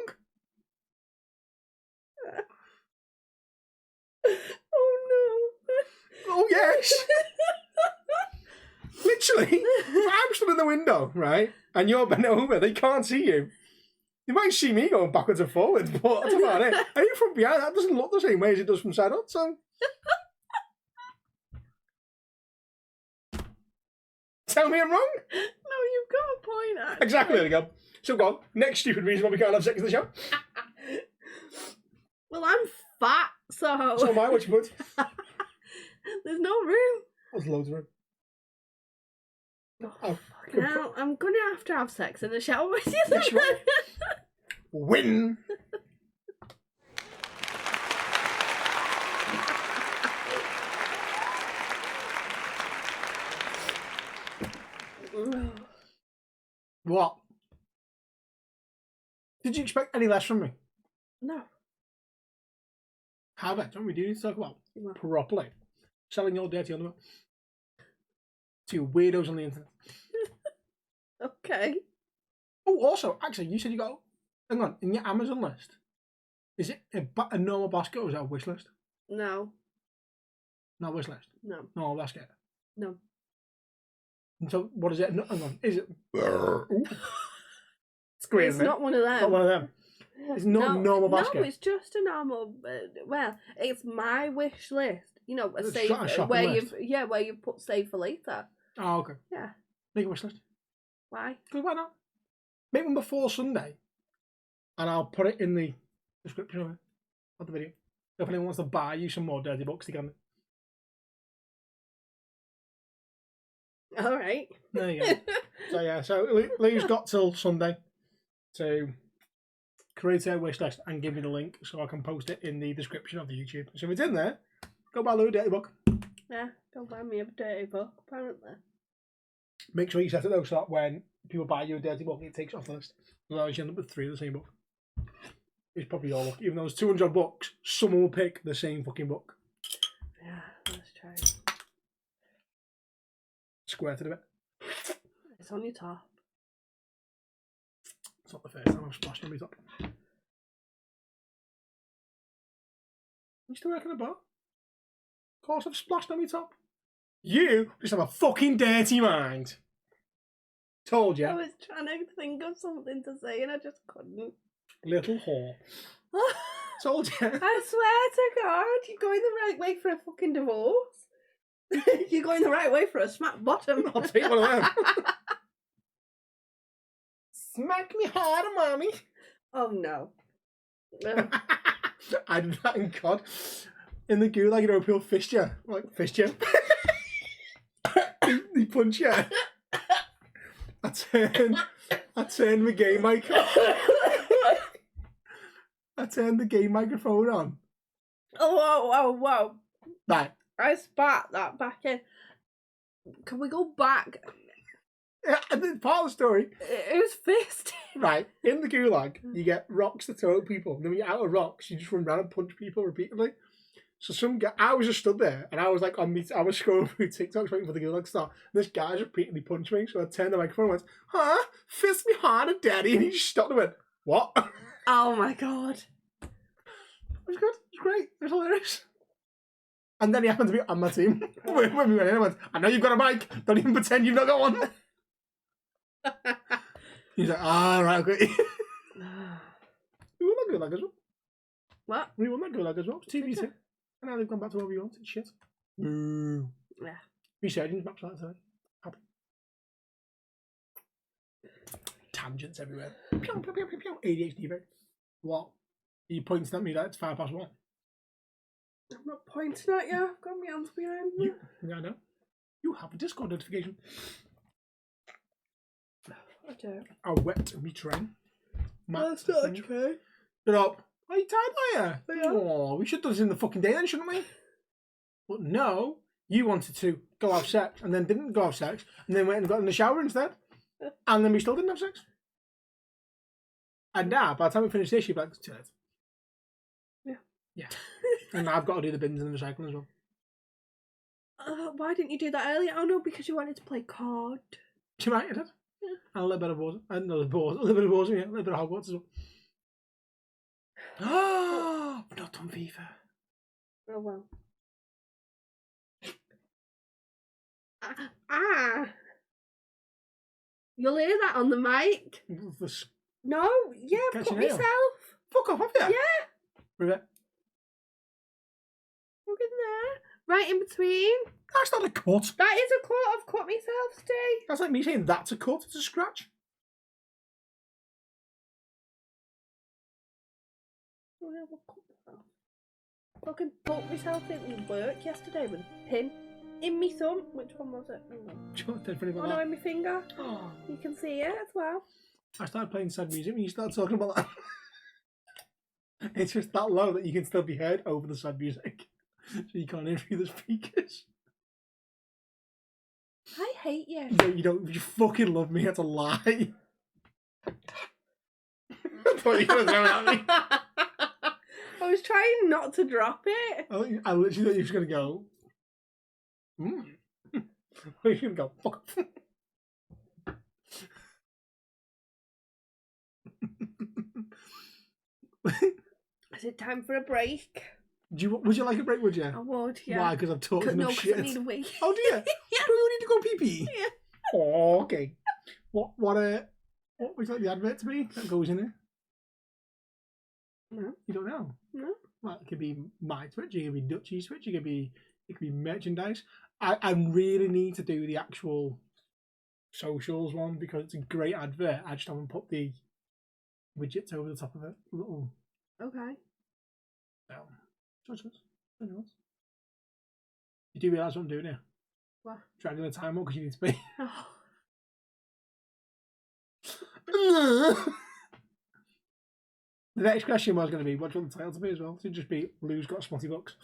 [SPEAKER 4] Oh no.
[SPEAKER 2] Oh, yes. Literally, if I'm stood in the window, right, and you're bent over, they can't see you. You might see me going backwards and forwards, but that's about it. And you from behind, that doesn't look the same way as it does from side up, so... Tell me I'm wrong?
[SPEAKER 4] No, you've got a point, actually.
[SPEAKER 2] Exactly, there we go. So go on, next stupid reason why we can't have sex in the show.
[SPEAKER 4] Well, I'm fat, so...
[SPEAKER 2] So am I, what you put?
[SPEAKER 4] There's no room.
[SPEAKER 2] There's loads of room. Oh,
[SPEAKER 4] Now, I'm going to have sex in the shower with you.
[SPEAKER 2] Yes, you are. Win! What? Did you expect any less from me?
[SPEAKER 4] No.
[SPEAKER 2] However, don't we do need to talk about
[SPEAKER 4] What?
[SPEAKER 2] properly selling your dirty underwear to weirdos on the internet?
[SPEAKER 4] Okay.
[SPEAKER 2] Oh, also, actually, you said you got... Hang on, in your Amazon list, is it a normal basket or is that a wish list?
[SPEAKER 4] No.
[SPEAKER 2] Not wish list.
[SPEAKER 4] No.
[SPEAKER 2] Normal basket.
[SPEAKER 4] No.
[SPEAKER 2] And so, what is it? No, hang on, is it... Ooh. It's great,
[SPEAKER 4] It's
[SPEAKER 2] isn't it?
[SPEAKER 4] not one of them.
[SPEAKER 2] Not one of them. It's not a normal basket.
[SPEAKER 4] No, it's just a normal. Well, it's my wish list. You know, a
[SPEAKER 2] It's
[SPEAKER 4] save
[SPEAKER 2] a shopping
[SPEAKER 4] where
[SPEAKER 2] list.
[SPEAKER 4] where you put save for later.
[SPEAKER 2] Oh, okay.
[SPEAKER 4] Yeah.
[SPEAKER 2] Make a wish list.
[SPEAKER 4] Why?
[SPEAKER 2] Because why not? Make one before Sunday, and I'll put it in the description of the video. If anyone wants to buy you some more dirty books, they can.
[SPEAKER 4] All right.
[SPEAKER 2] There you go. So yeah, so Lee's got till Sunday to create a wish list and give me the link so I can post it in the description of the YouTube. So if it's in there, go buy a little dirty book.
[SPEAKER 4] Yeah, don't buy me a dirty book, apparently.
[SPEAKER 2] Make sure you set it though so that when people buy you a dirty book, it takes it off the list. Otherwise you end up with 3 of the same book. It's probably your luck. Even though there's 200 books, someone will pick the same fucking book.
[SPEAKER 4] Yeah, let's try.
[SPEAKER 2] Squirt it a bit.
[SPEAKER 4] It's on your top.
[SPEAKER 2] It's not the first time I've splashed on my top. You still working a bar? Of course I've splashed on my top. You just have a fucking dirty mind. Told
[SPEAKER 4] I
[SPEAKER 2] ya.
[SPEAKER 4] was trying to think of something to say and I just couldn't.
[SPEAKER 2] Little whore. Told ya.
[SPEAKER 4] I swear to God, you're going the right way for a fucking divorce. You're going the right way for a smack bottom.
[SPEAKER 2] I'll take one of them. Smack me harder, mommy.
[SPEAKER 4] Oh no. Ugh.
[SPEAKER 2] I did that in COD. In the gulag, you know, people fist you. Like, fist you. they punch you. I turn the game mic on. I turned the game microphone on.
[SPEAKER 4] Oh, whoa.
[SPEAKER 2] Right.
[SPEAKER 4] I spat that back in. Can we go back?
[SPEAKER 2] Yeah, and then part of the story.
[SPEAKER 4] It was fist.
[SPEAKER 2] Right. In the gulag, you get rocks to throw at people. And then when you're out of rocks, you just run around and punch people repeatedly. So some guy, I was just stood there, and I was like I was scrolling through TikToks waiting for the gulag to start. And this guy just repeatedly punched me. So I turned the microphone and went, "Huh? Fist me harder, daddy." And he just stopped and went, "What?" It
[SPEAKER 4] Oh my god.
[SPEAKER 2] was good. It was great. It was hilarious. And then he happened to be on my team. When we went in, I went, "I know you've got a mic. Don't even pretend you've not got one." He's like, right, okay. We won that gulag as well.
[SPEAKER 4] What?
[SPEAKER 2] We won that gulag as well. It's 2v2. And now they've gone back to what we want. It's shit.
[SPEAKER 4] Yeah.
[SPEAKER 2] Resurgence maps like that today. Happy. Tangents everywhere. Pew, pew, pew, pew, pew. ADHD, mate. What? Are you pointing at me like it's 1:05?
[SPEAKER 4] I'm not pointing at you. I've got my hands behind me.
[SPEAKER 2] Yeah, I know. You have a Discord notification.
[SPEAKER 4] I do.
[SPEAKER 2] I wet me train.
[SPEAKER 4] That's not a tray.
[SPEAKER 2] Shut up. Are you tired, are you? Oh, we should have done this in the fucking day then, shouldn't we? But no, you wanted to go have sex and then didn't go have sex and then went and got in the shower instead. And then we still didn't have sex. And now, by the time we finish this, you'll be like, too late. Yeah. And I've got to do the bins and the recycling as well.
[SPEAKER 4] Why didn't you do that earlier? Oh no, because you wanted to play card.
[SPEAKER 2] You might have did. Yeah. And a little bit of Warzone. A little bit of Warzone, yeah. A little bit of Hogwarts as well. Oh, we've not done FIFA.
[SPEAKER 4] Oh well. You'll hear that on the mic. No, yeah,
[SPEAKER 2] Catch
[SPEAKER 4] put
[SPEAKER 2] your nail.
[SPEAKER 4] myself.
[SPEAKER 2] Fuck off, have you?
[SPEAKER 4] Yeah.
[SPEAKER 2] Prove it.
[SPEAKER 4] Look in there. Right in between.
[SPEAKER 2] That's not a cut.
[SPEAKER 4] That is a cut. I've cut myself, Steve.
[SPEAKER 2] That's like me saying that's a cut. It's a scratch.
[SPEAKER 4] Fucking put myself in work yesterday with a pin in my thumb. Which one was it? Oh no, in my finger.
[SPEAKER 2] Oh.
[SPEAKER 4] You can see it as well.
[SPEAKER 2] I started playing sad music when you started talking about that. It's just that low that you can still be heard over the sad music. So you can't hear through the speakers.
[SPEAKER 4] I hate you.
[SPEAKER 2] No, you don't. You fucking love me. That's a lie. I thought you were going to at me.
[SPEAKER 4] I was trying not to drop it.
[SPEAKER 2] I literally thought you were just going to go. You're going to go, fuck off.
[SPEAKER 4] Is it time for a break?
[SPEAKER 2] Would you like a break, would you?
[SPEAKER 4] I would, yeah.
[SPEAKER 2] Why? Because I've talked enough shit.
[SPEAKER 4] I need a wee.
[SPEAKER 2] Oh, do you?
[SPEAKER 4] Yeah.
[SPEAKER 2] Do you need to go pee-pee?
[SPEAKER 4] Yeah.
[SPEAKER 2] Oh, okay. What would you like the advert to be that goes in it?
[SPEAKER 4] No.
[SPEAKER 2] You don't know?
[SPEAKER 4] No.
[SPEAKER 2] Well, it could be my Twitch, it could be Dutchy's Twitch, it could be merchandise. I really need to do the actual socials one because it's a great advert. I just haven't put the widgets over the top of it. Little.
[SPEAKER 4] Okay.
[SPEAKER 2] Socials. You do realise what I'm doing here?
[SPEAKER 4] What?
[SPEAKER 2] Dragging the time up because you need to be.
[SPEAKER 4] Oh.
[SPEAKER 2] The next question was going to be, what do you want the title to be as well? So it'd just be, Lou's got smutty books.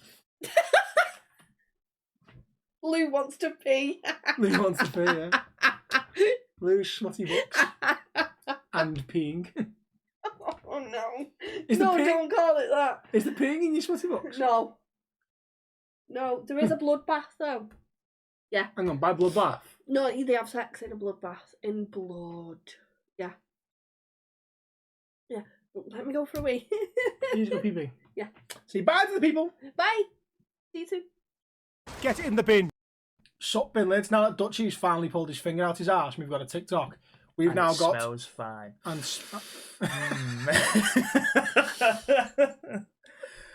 [SPEAKER 4] Lou wants to pee.
[SPEAKER 2] Lou wants to pee, yeah. Lou's smutty books. And peeing.
[SPEAKER 4] Oh no.
[SPEAKER 2] Is
[SPEAKER 4] No,
[SPEAKER 2] the pig,
[SPEAKER 4] don't call it that.
[SPEAKER 2] Is the peeing in your smutty books?
[SPEAKER 4] No. No, there is a bloodbath though. Yeah.
[SPEAKER 2] Hang on, by bloodbath?
[SPEAKER 4] No, they have sex in a bloodbath. In blood. Yeah. Yeah. Let me go for a wee.
[SPEAKER 2] You just go pee-pee?
[SPEAKER 4] Yeah.
[SPEAKER 2] Say bye to the people.
[SPEAKER 4] Bye. See you soon.
[SPEAKER 2] Get it in the bin. Sup, bin lids. Now that Dutchy's finally pulled his finger out his arse and we've got a TikTok, we've now got...
[SPEAKER 3] It smells fine.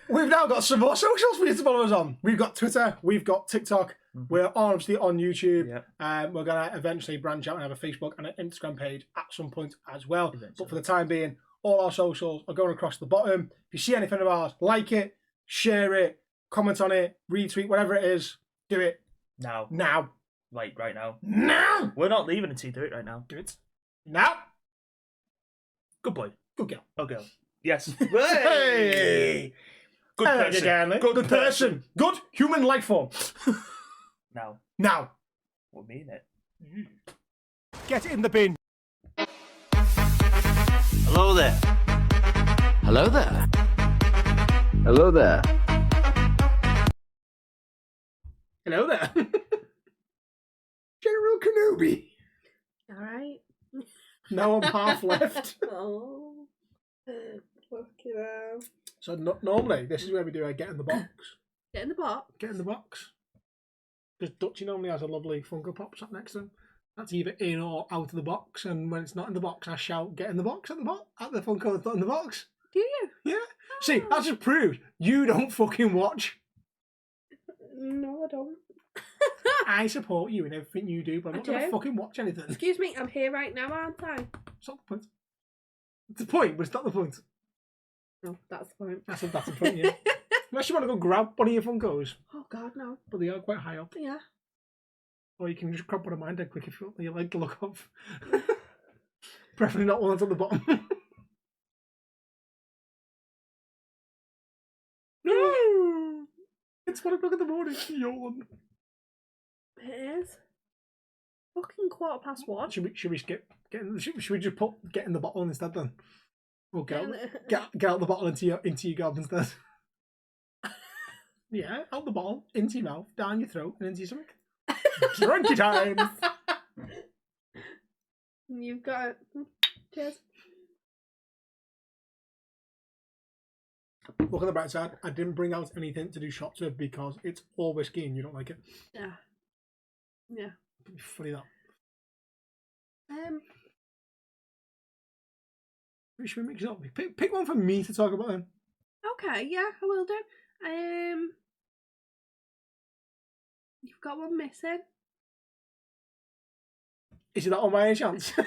[SPEAKER 2] We've now got some more socials for you to follow us on. We've got Twitter, we've got TikTok, we're obviously on YouTube. Yep. We're going to eventually branch out and have a Facebook and an Instagram page at some point as well. Eventually. But for the time being, all our socials are going across the bottom. If you see anything of ours, like it, share it, comment on it, retweet, whatever it is, do it.
[SPEAKER 3] Now. Right now.
[SPEAKER 2] Now!
[SPEAKER 3] We're not leaving until you do it right now.
[SPEAKER 2] Do it. Now!
[SPEAKER 3] Good boy.
[SPEAKER 2] Good girl.
[SPEAKER 3] Oh, girl. Yes.
[SPEAKER 2] Hey!
[SPEAKER 3] Good
[SPEAKER 2] Hey,
[SPEAKER 3] person.
[SPEAKER 2] darling.
[SPEAKER 3] Good person.
[SPEAKER 2] Good human life form.
[SPEAKER 3] Now.
[SPEAKER 2] Now.
[SPEAKER 3] We'll mean it.
[SPEAKER 2] Get it in the bin.
[SPEAKER 6] Hello there. Hello there. Hello there.
[SPEAKER 2] Hello there. General Kenobi.
[SPEAKER 4] Alright.
[SPEAKER 2] Now I'm half left.
[SPEAKER 4] Oh. Fucking hell.
[SPEAKER 2] So normally, this is where we do a get in the box.
[SPEAKER 4] Get in the box.
[SPEAKER 2] Get in the box. Because Dutchy normally has a lovely Funko Pop sat next to him. That's either in or out of the box, and when it's not in the box, I shout, get in the box at the Funko that's not in the box.
[SPEAKER 4] Do you?
[SPEAKER 2] Yeah. See, that just proves you don't fucking watch.
[SPEAKER 4] No, I don't.
[SPEAKER 2] I support you in everything you do, but I'm not going to fucking watch anything.
[SPEAKER 4] Excuse me, I'm here right now, aren't I?
[SPEAKER 2] It's not the point. It's the point, but it's not the point.
[SPEAKER 4] No, that's the point.
[SPEAKER 2] That's the point, yeah. Unless you want to go grab one of your Funkos,
[SPEAKER 4] Oh, God, no.
[SPEAKER 2] but they are quite high up.
[SPEAKER 4] Yeah.
[SPEAKER 2] Or you can just grab one of mine dead quick if you like the look of. Preferably not one that's at the bottom. No! It's 1 o'clock in the morning. Yawn.
[SPEAKER 4] It is. Fucking 1:15.
[SPEAKER 2] Should we skip? Should we just put get in the bottle instead then? Or get out the bottle into your gob instead. Yeah, out the bottle, into your mouth, down your throat, and into your stomach. Drunky time.
[SPEAKER 4] You've got it. Cheers.
[SPEAKER 2] Look at the bright side. I didn't bring out anything to do shots with because it's all whiskey and you don't like it.
[SPEAKER 4] Yeah. Yeah.
[SPEAKER 2] Funny that. Should we mix it up? Pick one for me to talk about then.
[SPEAKER 4] Okay, yeah, I will do. You've got one missing.
[SPEAKER 2] Is it that on my chance? Do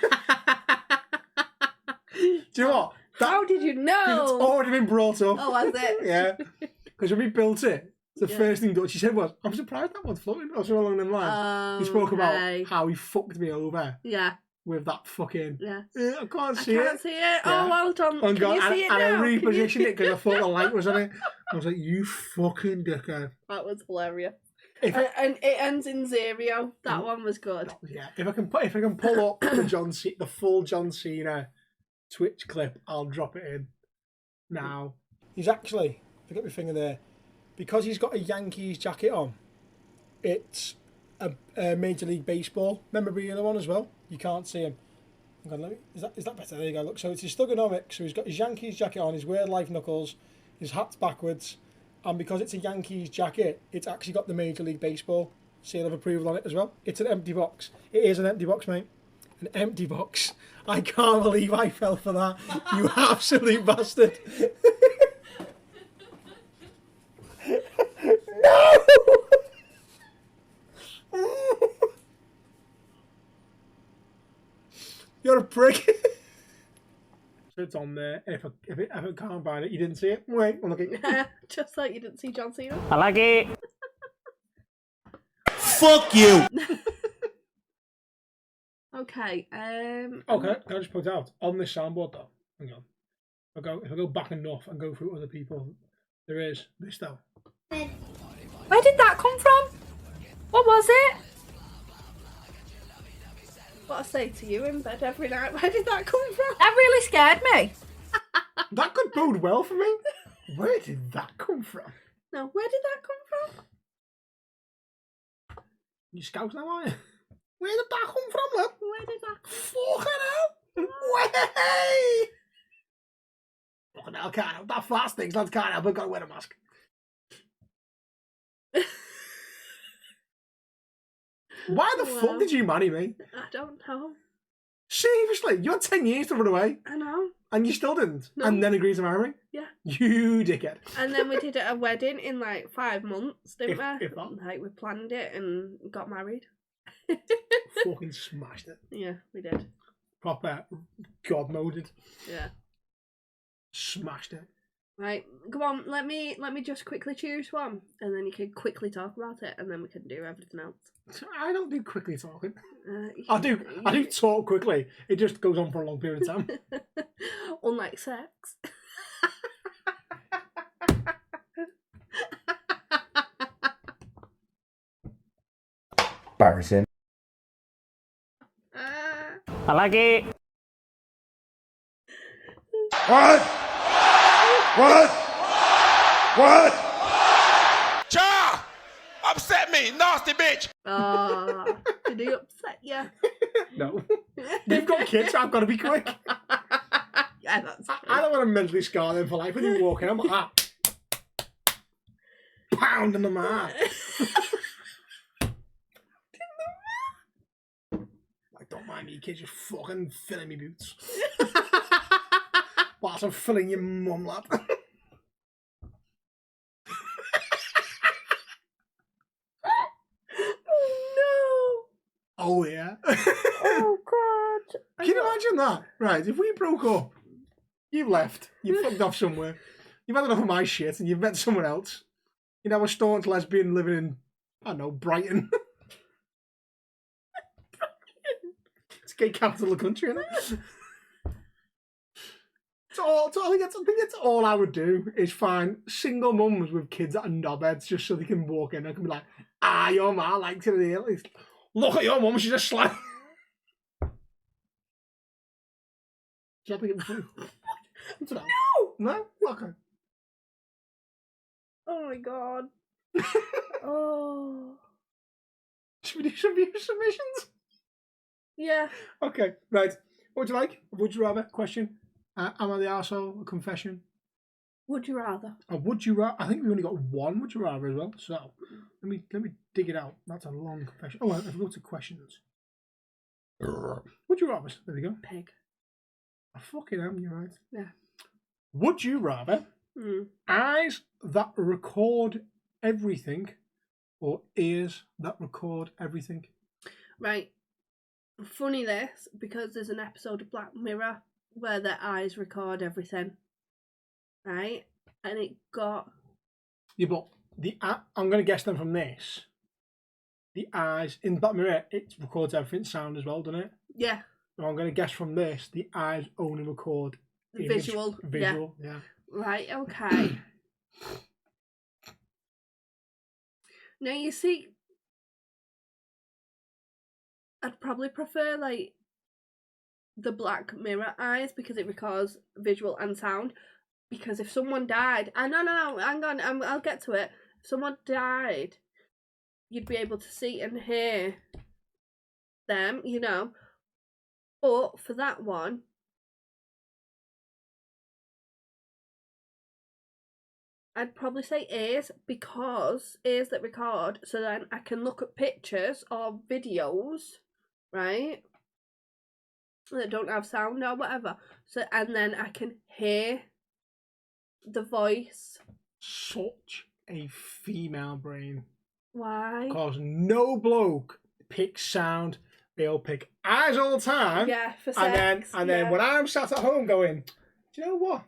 [SPEAKER 2] you know what?
[SPEAKER 4] How did you know?
[SPEAKER 2] It's already been brought up.
[SPEAKER 4] Oh, was it?
[SPEAKER 2] Yeah. Because when we built it, the first thing Dutchy said was, I'm surprised that one's floating. Or something along them lines. He spoke about how he fucked me over.
[SPEAKER 4] Yeah.
[SPEAKER 2] With that fucking...
[SPEAKER 4] Yeah.
[SPEAKER 2] I can't see it.
[SPEAKER 4] I can't see it.
[SPEAKER 2] Yeah.
[SPEAKER 4] Oh, well done.
[SPEAKER 2] And
[SPEAKER 4] Can you see it now?
[SPEAKER 2] I repositioned it because I thought the light was on it. I was like, you fucking dickhead.
[SPEAKER 4] That was hilarious.
[SPEAKER 2] And
[SPEAKER 4] it ends in 0. That one was good.
[SPEAKER 2] Yeah. If I can pull up the full John Cena Twitch clip, I'll drop it in. Now. He's actually, forget my finger there, because he's got a Yankees jacket on, it's a Major League Baseball memorabilia one as well. You can't see him. Is that better? There you go. Look, so it's his thugonomic. So he's got his Yankees jacket on, his weird life knuckles, his hat's backwards, and because it's a Yankees jacket, it's actually got the Major League Baseball seal of approval on it as well. It's an empty box. It is an empty box, mate. An empty box. I can't believe I fell for that. You absolute bastard. No! You're a prick. So it's on there. If I can't find it, you didn't see it. Wait, I'm looking.
[SPEAKER 4] Just like you didn't see John Cena.
[SPEAKER 6] I like it. Fuck you.
[SPEAKER 4] Okay.
[SPEAKER 2] Okay, can I just point out on this soundboard though? Hang on. If I go back enough and go through other people, there is this though.
[SPEAKER 7] Where did that come from? What was it?
[SPEAKER 4] What I say to you in bed every night. Where did that come from?
[SPEAKER 7] That really scared me.
[SPEAKER 2] That could bode well for me. Where did that come from?
[SPEAKER 4] No, where did that come from?
[SPEAKER 2] You scout now, are you? Where did that come from, love?
[SPEAKER 4] Where did that?
[SPEAKER 2] Fucking hell! Way! Fucking hell, can't help that fast things, lads, can't help it, gotta wear a mask. Why the fuck did you marry me?
[SPEAKER 4] I don't know.
[SPEAKER 2] Seriously, you had 10 years to run away.
[SPEAKER 4] I know.
[SPEAKER 2] And you still didn't.
[SPEAKER 4] No.
[SPEAKER 2] And then agreed to marry me?
[SPEAKER 4] Yeah.
[SPEAKER 2] You dickhead.
[SPEAKER 4] And then we did a wedding in like 5 months, didn't we?
[SPEAKER 2] If that.
[SPEAKER 4] Like we planned it and got married.
[SPEAKER 2] Fucking smashed it.
[SPEAKER 4] Yeah, we did.
[SPEAKER 2] Proper God moded.
[SPEAKER 4] Yeah.
[SPEAKER 2] Smashed it.
[SPEAKER 4] Right, come on, let me just quickly choose one, and then you can quickly talk about it, and then we can do everything else.
[SPEAKER 2] I don't do quickly talking.
[SPEAKER 4] You
[SPEAKER 2] I do talk quickly. It just goes on for a long period of time.
[SPEAKER 4] Unlike sex.
[SPEAKER 6] Embarrassing.
[SPEAKER 8] I like it.
[SPEAKER 5] What? What? What? Child! Upset me, nasty bitch!
[SPEAKER 4] Oh, did he upset you?
[SPEAKER 2] No. You've got kids, so I've got to be quick.
[SPEAKER 4] Yeah, that's true.
[SPEAKER 2] I don't want to mentally scar them for life. When you walk in, I'm like that. Pound in the man. Like, don't mind me, kids, just fucking filling me boots. Whilst I'm filling your mum lap.
[SPEAKER 4] Oh
[SPEAKER 2] Oh, yeah.
[SPEAKER 4] no! Oh god!
[SPEAKER 2] Can you imagine that? Right, if we broke up, you've left, you've fucked off somewhere, you've had enough of my shit, and you've met someone else. You know, a staunch lesbian living in, I don't know, Brighton. It's gay capital of the country, isn't it? I think that's all I would do is find single mums with kids that are knobheads just so they can walk in and can be like, your ma likes it here. Look at your mum, she's a slag. Do you think it'd be funny? No? Okay.
[SPEAKER 4] Oh my god. Oh.
[SPEAKER 2] Should we do some viewer submissions?
[SPEAKER 4] Yeah.
[SPEAKER 2] Okay, right. What would you like? Would you rather? Question. Am I the arsehole? A confession?
[SPEAKER 4] Would you rather?
[SPEAKER 2] Would you rather? I think we only got one would you rather as well. So let me dig it out. That's a long confession. Oh, let's go to questions. Would you rather? There we go.
[SPEAKER 4] Pig.
[SPEAKER 2] I fucking am. You're right.
[SPEAKER 4] Yeah.
[SPEAKER 2] Would you rather eyes that record everything, or ears that record everything?
[SPEAKER 4] Right. Funny this, because there's an episode of Black Mirror where their eyes record everything. Right? And it got...
[SPEAKER 2] Yeah, but I'm going to guess them from this. The eyes, in Black Mirror, it records everything, sound as well, doesn't it?
[SPEAKER 4] Yeah.
[SPEAKER 2] So I'm going to guess from this, the eyes only record image.
[SPEAKER 4] Visual.
[SPEAKER 2] Yeah.
[SPEAKER 4] Right, okay. Now, you see, I'd probably prefer, like, the Black Mirror eyes because it records visual and sound. Because if someone died... No, hang on, I'll get to it. If someone died, you'd be able to see and hear them, you know. But for that one... I'd probably say ears, because ears that record, so then I can look at pictures or videos, right, that don't have sound or whatever. So, and then I can hear the voice.
[SPEAKER 2] Such a female brain.
[SPEAKER 4] Why?
[SPEAKER 2] Because no bloke picks sound. They all pick eyes all the time.
[SPEAKER 4] Yeah, for sex.
[SPEAKER 2] And then when I'm sat at home going, do you know what?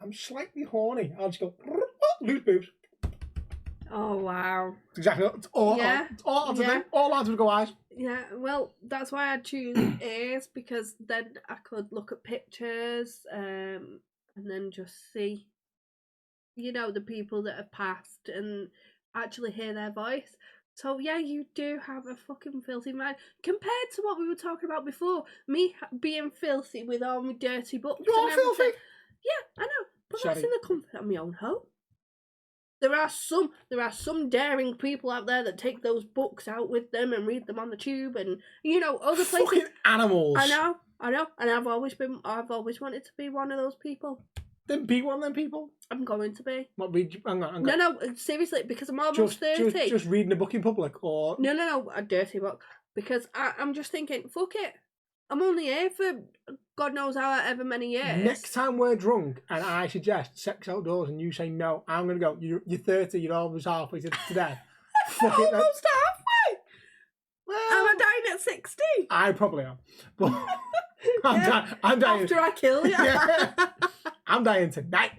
[SPEAKER 2] I'm slightly horny. I'll just go, loose boobs.
[SPEAKER 4] Oh, wow.
[SPEAKER 2] Exactly. It's all lads would go eyes.
[SPEAKER 4] Yeah, well, that's why I'd choose ears, because then I could look at pictures and then just see, you know, the people that have passed and actually hear their voice. So, yeah, you do have a fucking filthy mind. Compared to what we were talking about before, me being filthy with all my dirty books.
[SPEAKER 2] You are filthy?
[SPEAKER 4] Yeah, I know. But
[SPEAKER 2] Sorry.
[SPEAKER 4] that's in the comfort of my own home. There are some daring people out there that take those books out with them and read them on the tube and, you know, other places.
[SPEAKER 2] Fucking animals.
[SPEAKER 4] I know, and I've always wanted to be one of those people.
[SPEAKER 2] Then be one of them people.
[SPEAKER 4] I'm going to be.
[SPEAKER 2] What, read? Hang on.
[SPEAKER 4] No, seriously, because I'm almost 30.
[SPEAKER 2] Just reading a book in public, or
[SPEAKER 4] No, a dirty book. Because I'm just thinking, fuck it. I'm only here for God knows however many years.
[SPEAKER 2] Next time we're drunk and I suggest sex outdoors and you say no, I'm going to go, you're 30, you're almost halfway to death. Fuck it.
[SPEAKER 4] Almost halfway.
[SPEAKER 2] Well,
[SPEAKER 4] Am I dying at 60?
[SPEAKER 2] I probably am. But I'm dying.
[SPEAKER 4] After I kill you.
[SPEAKER 2] Yeah. I'm dying tonight.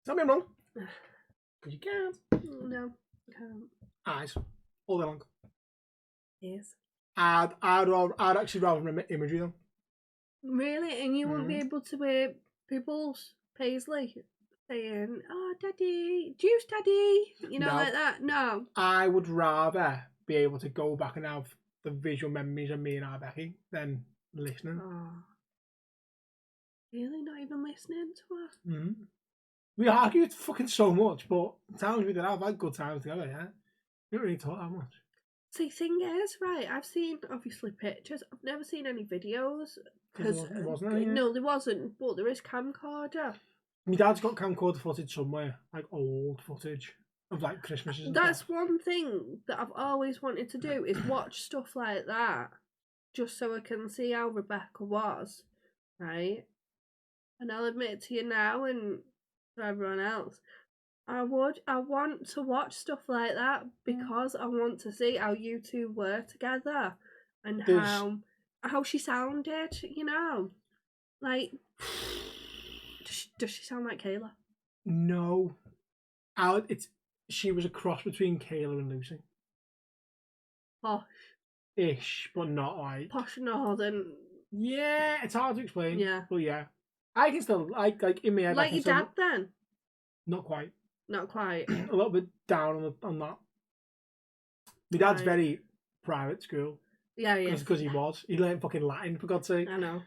[SPEAKER 2] Tell me I'm wrong. Because you can't.
[SPEAKER 4] No, I can't.
[SPEAKER 2] Eyes. All day long.
[SPEAKER 4] Yes.
[SPEAKER 2] I'd actually rather remember imagery though.
[SPEAKER 4] Really? And you wouldn't be able to wear people's paisley saying, "Oh, daddy, juice daddy," you know,
[SPEAKER 2] No.
[SPEAKER 4] like that? No.
[SPEAKER 2] I would rather be able to go back and have the visual memories of me and our Becky than listening.
[SPEAKER 4] Oh. Really? Not even listening to her?
[SPEAKER 2] Mm-hmm. We argued fucking so much, but times we did have like good times together, yeah. We didn't really talk that much.
[SPEAKER 4] See, thing is, right, I've seen, obviously, pictures. I've never seen any videos. Because
[SPEAKER 2] There wasn't any, yeah.
[SPEAKER 4] no, there wasn't, but there is camcorder.
[SPEAKER 2] My dad's got camcorder footage somewhere, like old footage of like Christmases and
[SPEAKER 4] That's
[SPEAKER 2] stuff.
[SPEAKER 4] one thing that I've always wanted to do is watch stuff like that, just so I can see how Rebecca was, right? And I'll admit it to you now and to everyone else, I want to watch stuff like that because I want to see how you two were together and how she sounded, you know, like. Does she sound like Kayla?
[SPEAKER 2] No, she was a cross between Kayla and Lucy. Posh-ish, but not like
[SPEAKER 4] posh northern.
[SPEAKER 2] Yeah, it's hard to explain.
[SPEAKER 4] Yeah,
[SPEAKER 2] but yeah, I can still like in my head.
[SPEAKER 4] Like your dad, then?
[SPEAKER 2] Not quite.
[SPEAKER 4] Not quite.
[SPEAKER 2] A little bit down on that. My dad's very private school.
[SPEAKER 4] Yeah, yeah.
[SPEAKER 2] Because he learned fucking Latin, for God's sake.
[SPEAKER 4] I know.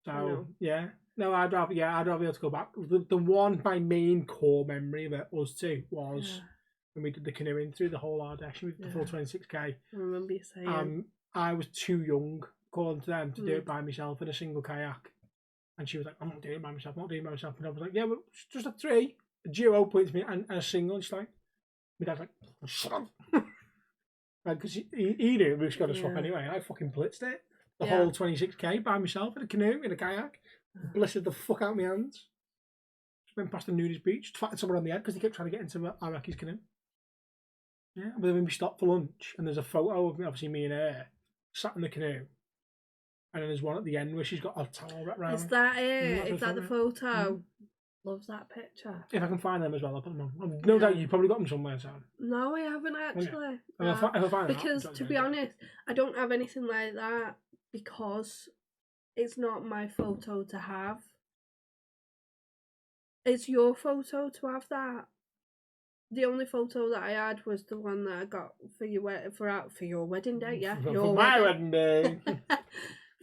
[SPEAKER 2] So yeah. No, I'd rather be able to go back. The one, my main core memory of it, us two, was when we did the canoeing through the whole Ardèche with the full 26k.
[SPEAKER 4] I remember you saying.
[SPEAKER 2] I was too young, according to them, to do it by myself in a single kayak. And she was like, I'm not doing it by myself, And I was like, yeah, but it's just a three. A duo points me and a single. And she's like, my dad's like, shut up. Because he knew we was going to swap anyway. And I fucking blitzed it. The whole 26k by myself in a canoe, in a kayak. Blistered the fuck out of my hands. Just went past the nudist beach, twatted someone on the head because he kept trying to get into Araki's canoe. Yeah, but then when we stopped for lunch, and there's a photo of me, obviously me and her, sat in the canoe. And then there's one at the end where she's got a towel wrapped around.
[SPEAKER 4] Is that it? Is that the photo? Mm-hmm. Love that picture.
[SPEAKER 2] If I can find them as well, I'll put them on. No doubt you probably got them somewhere, so.
[SPEAKER 4] No, I haven't actually.
[SPEAKER 2] If I find
[SPEAKER 4] because, to be honest, I don't have anything like that because it's not my photo to have. It's your photo to have that. The only photo that I had was the one that I got for your wedding day. Yeah,
[SPEAKER 2] for my wedding day.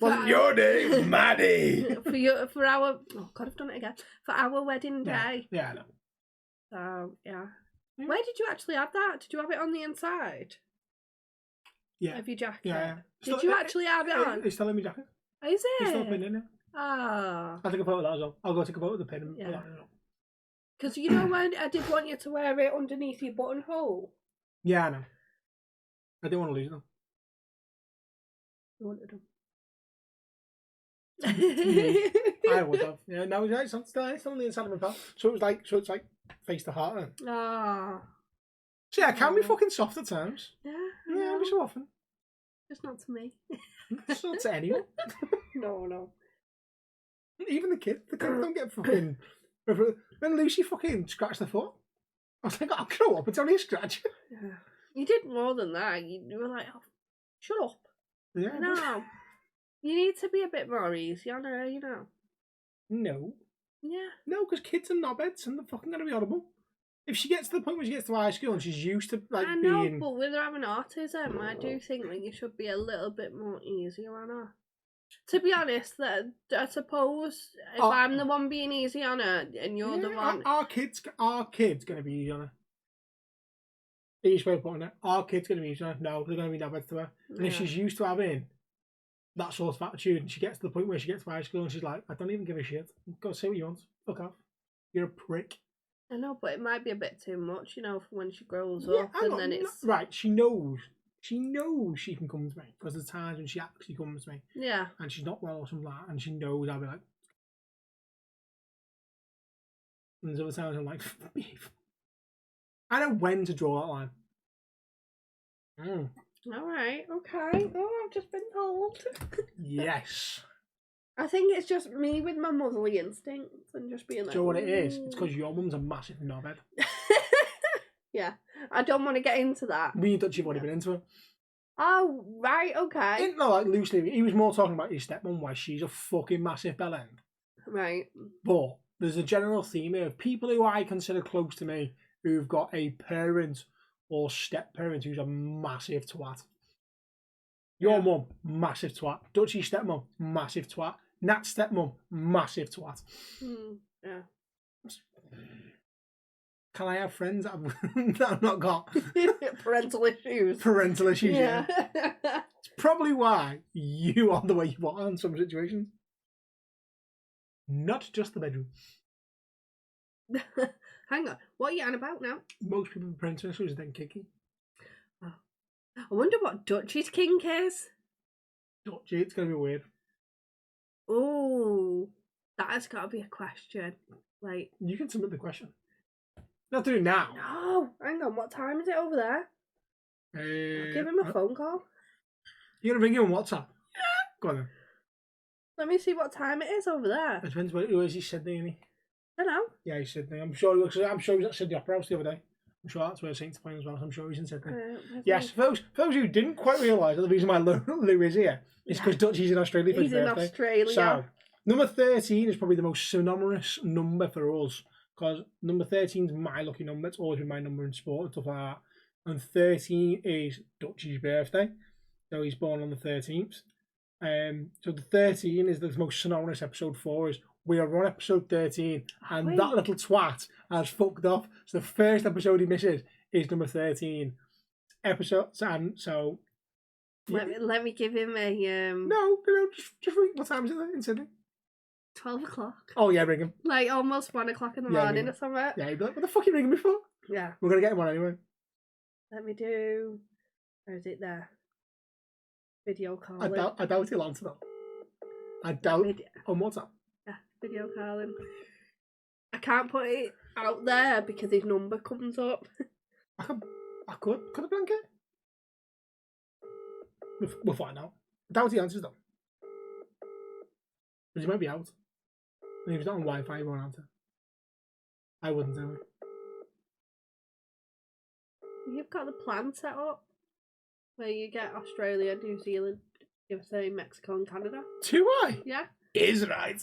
[SPEAKER 2] Wasn't your day, my day.
[SPEAKER 4] for our God, I've done it again. For our wedding day.
[SPEAKER 2] Yeah, I know.
[SPEAKER 4] So yeah. Where did you actually have that? Did you have it on the inside?
[SPEAKER 2] Yeah.
[SPEAKER 4] Of your jacket?
[SPEAKER 2] Yeah.
[SPEAKER 4] Did you actually have it on?
[SPEAKER 2] It's still in my jacket.
[SPEAKER 4] Is it?
[SPEAKER 2] It's still pinned in there.
[SPEAKER 4] Ah.
[SPEAKER 2] I'll take a photo of that as well. I'll go take a photo of the pin and
[SPEAKER 4] yeah.
[SPEAKER 2] put that in.
[SPEAKER 4] Because you know when I did want you to wear it underneath your buttonhole.
[SPEAKER 2] Yeah, I know. I didn't want to lose them.
[SPEAKER 4] You wanted them.
[SPEAKER 2] I would have. Yeah, no, it's still on the inside of my belt. So it's like face to heart then.
[SPEAKER 4] Ah.
[SPEAKER 2] So yeah, it can be fucking soft at times.
[SPEAKER 4] Yeah.
[SPEAKER 2] Yeah, every so often.
[SPEAKER 4] Just not to me.
[SPEAKER 2] It's not to anyone.
[SPEAKER 4] No.
[SPEAKER 2] Even the kids don't get fucking. When Lucy fucking scratched the foot, I was like, I'll grow up, it's only a scratch.
[SPEAKER 4] Yeah. You did more than that. You were like, oh, shut up.
[SPEAKER 2] Yeah.
[SPEAKER 4] No. You need to be a bit more easy on her, you know.
[SPEAKER 2] No.
[SPEAKER 4] Yeah.
[SPEAKER 2] No, because kids are knobheads and they're fucking going to be audible. If she gets to the point where she gets to high school and she's used to like
[SPEAKER 4] I know,
[SPEAKER 2] being...
[SPEAKER 4] but with her having autism, I do think that you should be a little bit more easy on her. To be honest, I suppose if I'm the one being easy on her and you're the one...
[SPEAKER 2] Our kid's going to be easy on her. Easy way of putting it. Our kid's going to be easy on her. No, they're going to be knobheads to her. And if she's used to having that sort of attitude and she gets to the point where she gets to high school and she's like, I don't even give a shit. Go say what you want. Fuck off. You're a prick.
[SPEAKER 4] I know, but it might be a bit too much, you know, for when she grows up and then it's...
[SPEAKER 2] Right, she knows she can come to me because there's times when she actually comes to me.
[SPEAKER 4] Yeah.
[SPEAKER 2] And she's not well or something like that, and she knows I'll be like... And there's other times I'm like, behave. I know when to draw that line.
[SPEAKER 4] Alright, okay. Oh, I've just been told.
[SPEAKER 2] Yes.
[SPEAKER 4] I think it's just me with my motherly instincts and just being like.
[SPEAKER 2] Do you know what it is? It's
[SPEAKER 4] "Ooh."
[SPEAKER 2] because your mum's a massive knobhead.
[SPEAKER 4] Yeah, I don't want to get into that.
[SPEAKER 2] Me and Dutchy have already been into it.
[SPEAKER 4] Oh, right, okay.
[SPEAKER 2] No, like loosely. He was more talking about his stepmom, why she's a fucking massive bellend.
[SPEAKER 4] Right.
[SPEAKER 2] But there's a general theme here of people who I consider close to me who've got a parent or step parent who's a massive twat. Your mum, massive twat. Dutchy's stepmom, massive twat. Nat's stepmom, massive twat.
[SPEAKER 4] Yeah.
[SPEAKER 2] Can I have friends that I've not got?
[SPEAKER 4] Parental issues.
[SPEAKER 2] Parental issues, yeah.
[SPEAKER 4] Yeah.
[SPEAKER 2] It's probably why you are the way you are in some situations. Not just the bedroom.
[SPEAKER 4] Hang on. What are you on about now?
[SPEAKER 2] Most people with parental issues are then kicky.
[SPEAKER 4] I wonder what Dutchy's kink is.
[SPEAKER 2] Dutchy, it's going to be weird.
[SPEAKER 4] Oh, that has got to be a question. Like,
[SPEAKER 2] You can submit the question. Not do it now.
[SPEAKER 4] no, hang on. What time is it over there? I'll give him a phone call.
[SPEAKER 2] You're going to ring him on WhatsApp? Go on then.
[SPEAKER 4] Let me see what time it is over there.
[SPEAKER 2] It depends where is he, Sydney, isn't he?
[SPEAKER 4] I know.
[SPEAKER 2] Yeah, he's Sydney. I'm sure he was at Sydney Opera House the other day. I'm sure that's where Saint's playing as well. So I'm sure he's in Sydney. Yes, for those who didn't quite realise that the reason why Lou is here is because Dutchy's in Australia for his birthday.
[SPEAKER 4] He's in Australia.
[SPEAKER 2] So, number 13 is probably the most synonymous number for us because number 13 is my lucky number. It's always been my number in sport and stuff like that. And 13 is Dutchy's birthday. So he's born on the 13th. So the 13 is the most synonymous episode for us. We are on episode 13 and that little twat has fucked off. So the first episode he misses is number 13 episode. And so
[SPEAKER 4] Let me give him a
[SPEAKER 2] no, just ring. What time is it in Sydney?
[SPEAKER 4] 12 o'clock.
[SPEAKER 2] Oh yeah, ring him.
[SPEAKER 4] Like almost 1 o'clock in the
[SPEAKER 2] Yeah,
[SPEAKER 4] morning
[SPEAKER 2] ring
[SPEAKER 4] or something.
[SPEAKER 2] Yeah, he'd be like, what the fuck are you ringing me for?
[SPEAKER 4] Yeah.
[SPEAKER 2] We're gonna get him on anyway.
[SPEAKER 4] Let me do. Where is it there? Video call.
[SPEAKER 2] I doubt he'll answer that. I doubt on WhatsApp.
[SPEAKER 4] Yeah, video calling. I can't put it out there because his number comes up.
[SPEAKER 2] I could I blank it? We'll find out. I doubt he answers though. Because he might be out. And if he's not on Wi-Fi, he won't answer. I wouldn't do it.
[SPEAKER 4] You've got the plan set up where you get Australia, New Zealand, give say Mexico and Canada.
[SPEAKER 2] Do I?
[SPEAKER 4] Yeah.
[SPEAKER 2] Is right.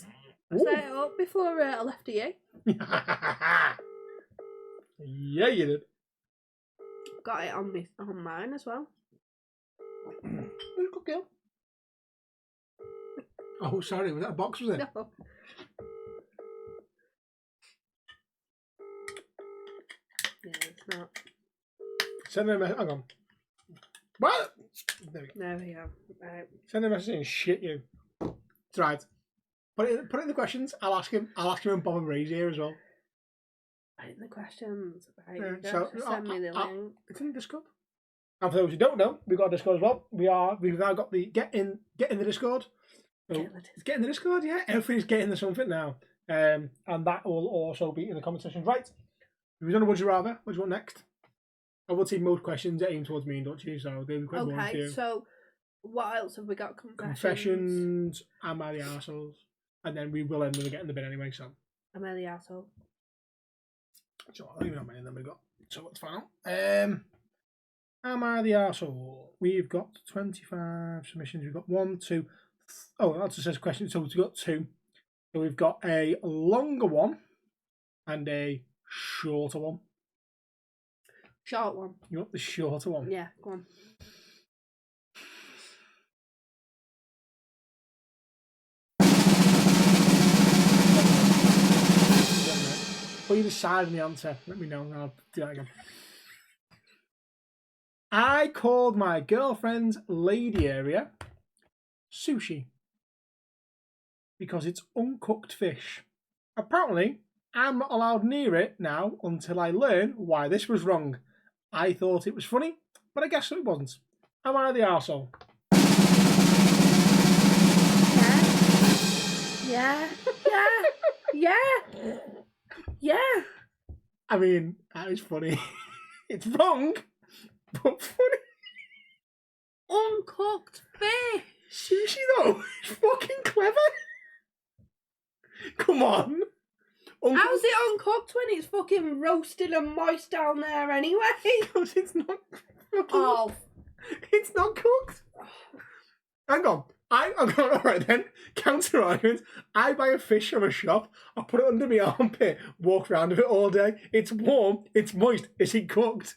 [SPEAKER 4] I set it up before I left EA.
[SPEAKER 2] Yeah, you did.
[SPEAKER 4] Got it on mine as well.
[SPEAKER 2] Good girl. Oh, sorry, was that a box, was it?
[SPEAKER 4] No. Yeah, it's not.
[SPEAKER 2] Send them a message. Hang on. What? There we go.
[SPEAKER 4] There we go. Right.
[SPEAKER 2] Send them a message and shit you. It's right. Put it in the questions. I'll ask him and Bob and Ray's here as well.
[SPEAKER 4] Right in the questions. Right.
[SPEAKER 2] Yeah,
[SPEAKER 4] You
[SPEAKER 2] so
[SPEAKER 4] don't have to send me the link.
[SPEAKER 2] It's in the Discord. And for those who don't know, we've got a Discord as well. We've now got the get in the Discord. So get in the Discord, yeah. Everything's getting the something now. And that will also be in the comment section. Right. We've done a would you rather. What do you want next? I would say most questions are aimed towards me and Dutchy, so they'll be quite boring for you.
[SPEAKER 4] Okay, so what else have we got?
[SPEAKER 2] Confessions, am I the arseholes? And then we will end when we get in the bin anyway, so.
[SPEAKER 4] Am I the arsehole?
[SPEAKER 2] So I don't even know how many of them we got. So let's find out. Am I the arsehole? We've got 25 submissions. We've got 1, 2. Oh, that just says question. So we've got 2. So we've got a longer one and a shorter one.
[SPEAKER 4] Short one.
[SPEAKER 2] You want the shorter one?
[SPEAKER 4] Yeah, go on.
[SPEAKER 2] Or you decide on the answer. Let me know and I'll do that again. I called my girlfriend's lady area sushi because it's uncooked fish. Apparently, I'm not allowed near it now until I learn why this was wrong. I thought it was funny, but I guess it wasn't. Am I the arsehole?
[SPEAKER 4] Yeah. Yeah.
[SPEAKER 2] I mean, that is funny. It's wrong, but funny.
[SPEAKER 4] Uncooked fish.
[SPEAKER 2] Sushi though, it's fucking clever. Come on.
[SPEAKER 4] How's it uncooked when it's fucking roasted and moist down there anyway?
[SPEAKER 2] Because it's not fucking...
[SPEAKER 4] Oh.
[SPEAKER 2] It's not cooked. Hang on. I'm going, all right then, counter argument. I buy a fish from a shop, I put it under my armpit, walk around with it all day. It's warm, it's moist. Is it cooked?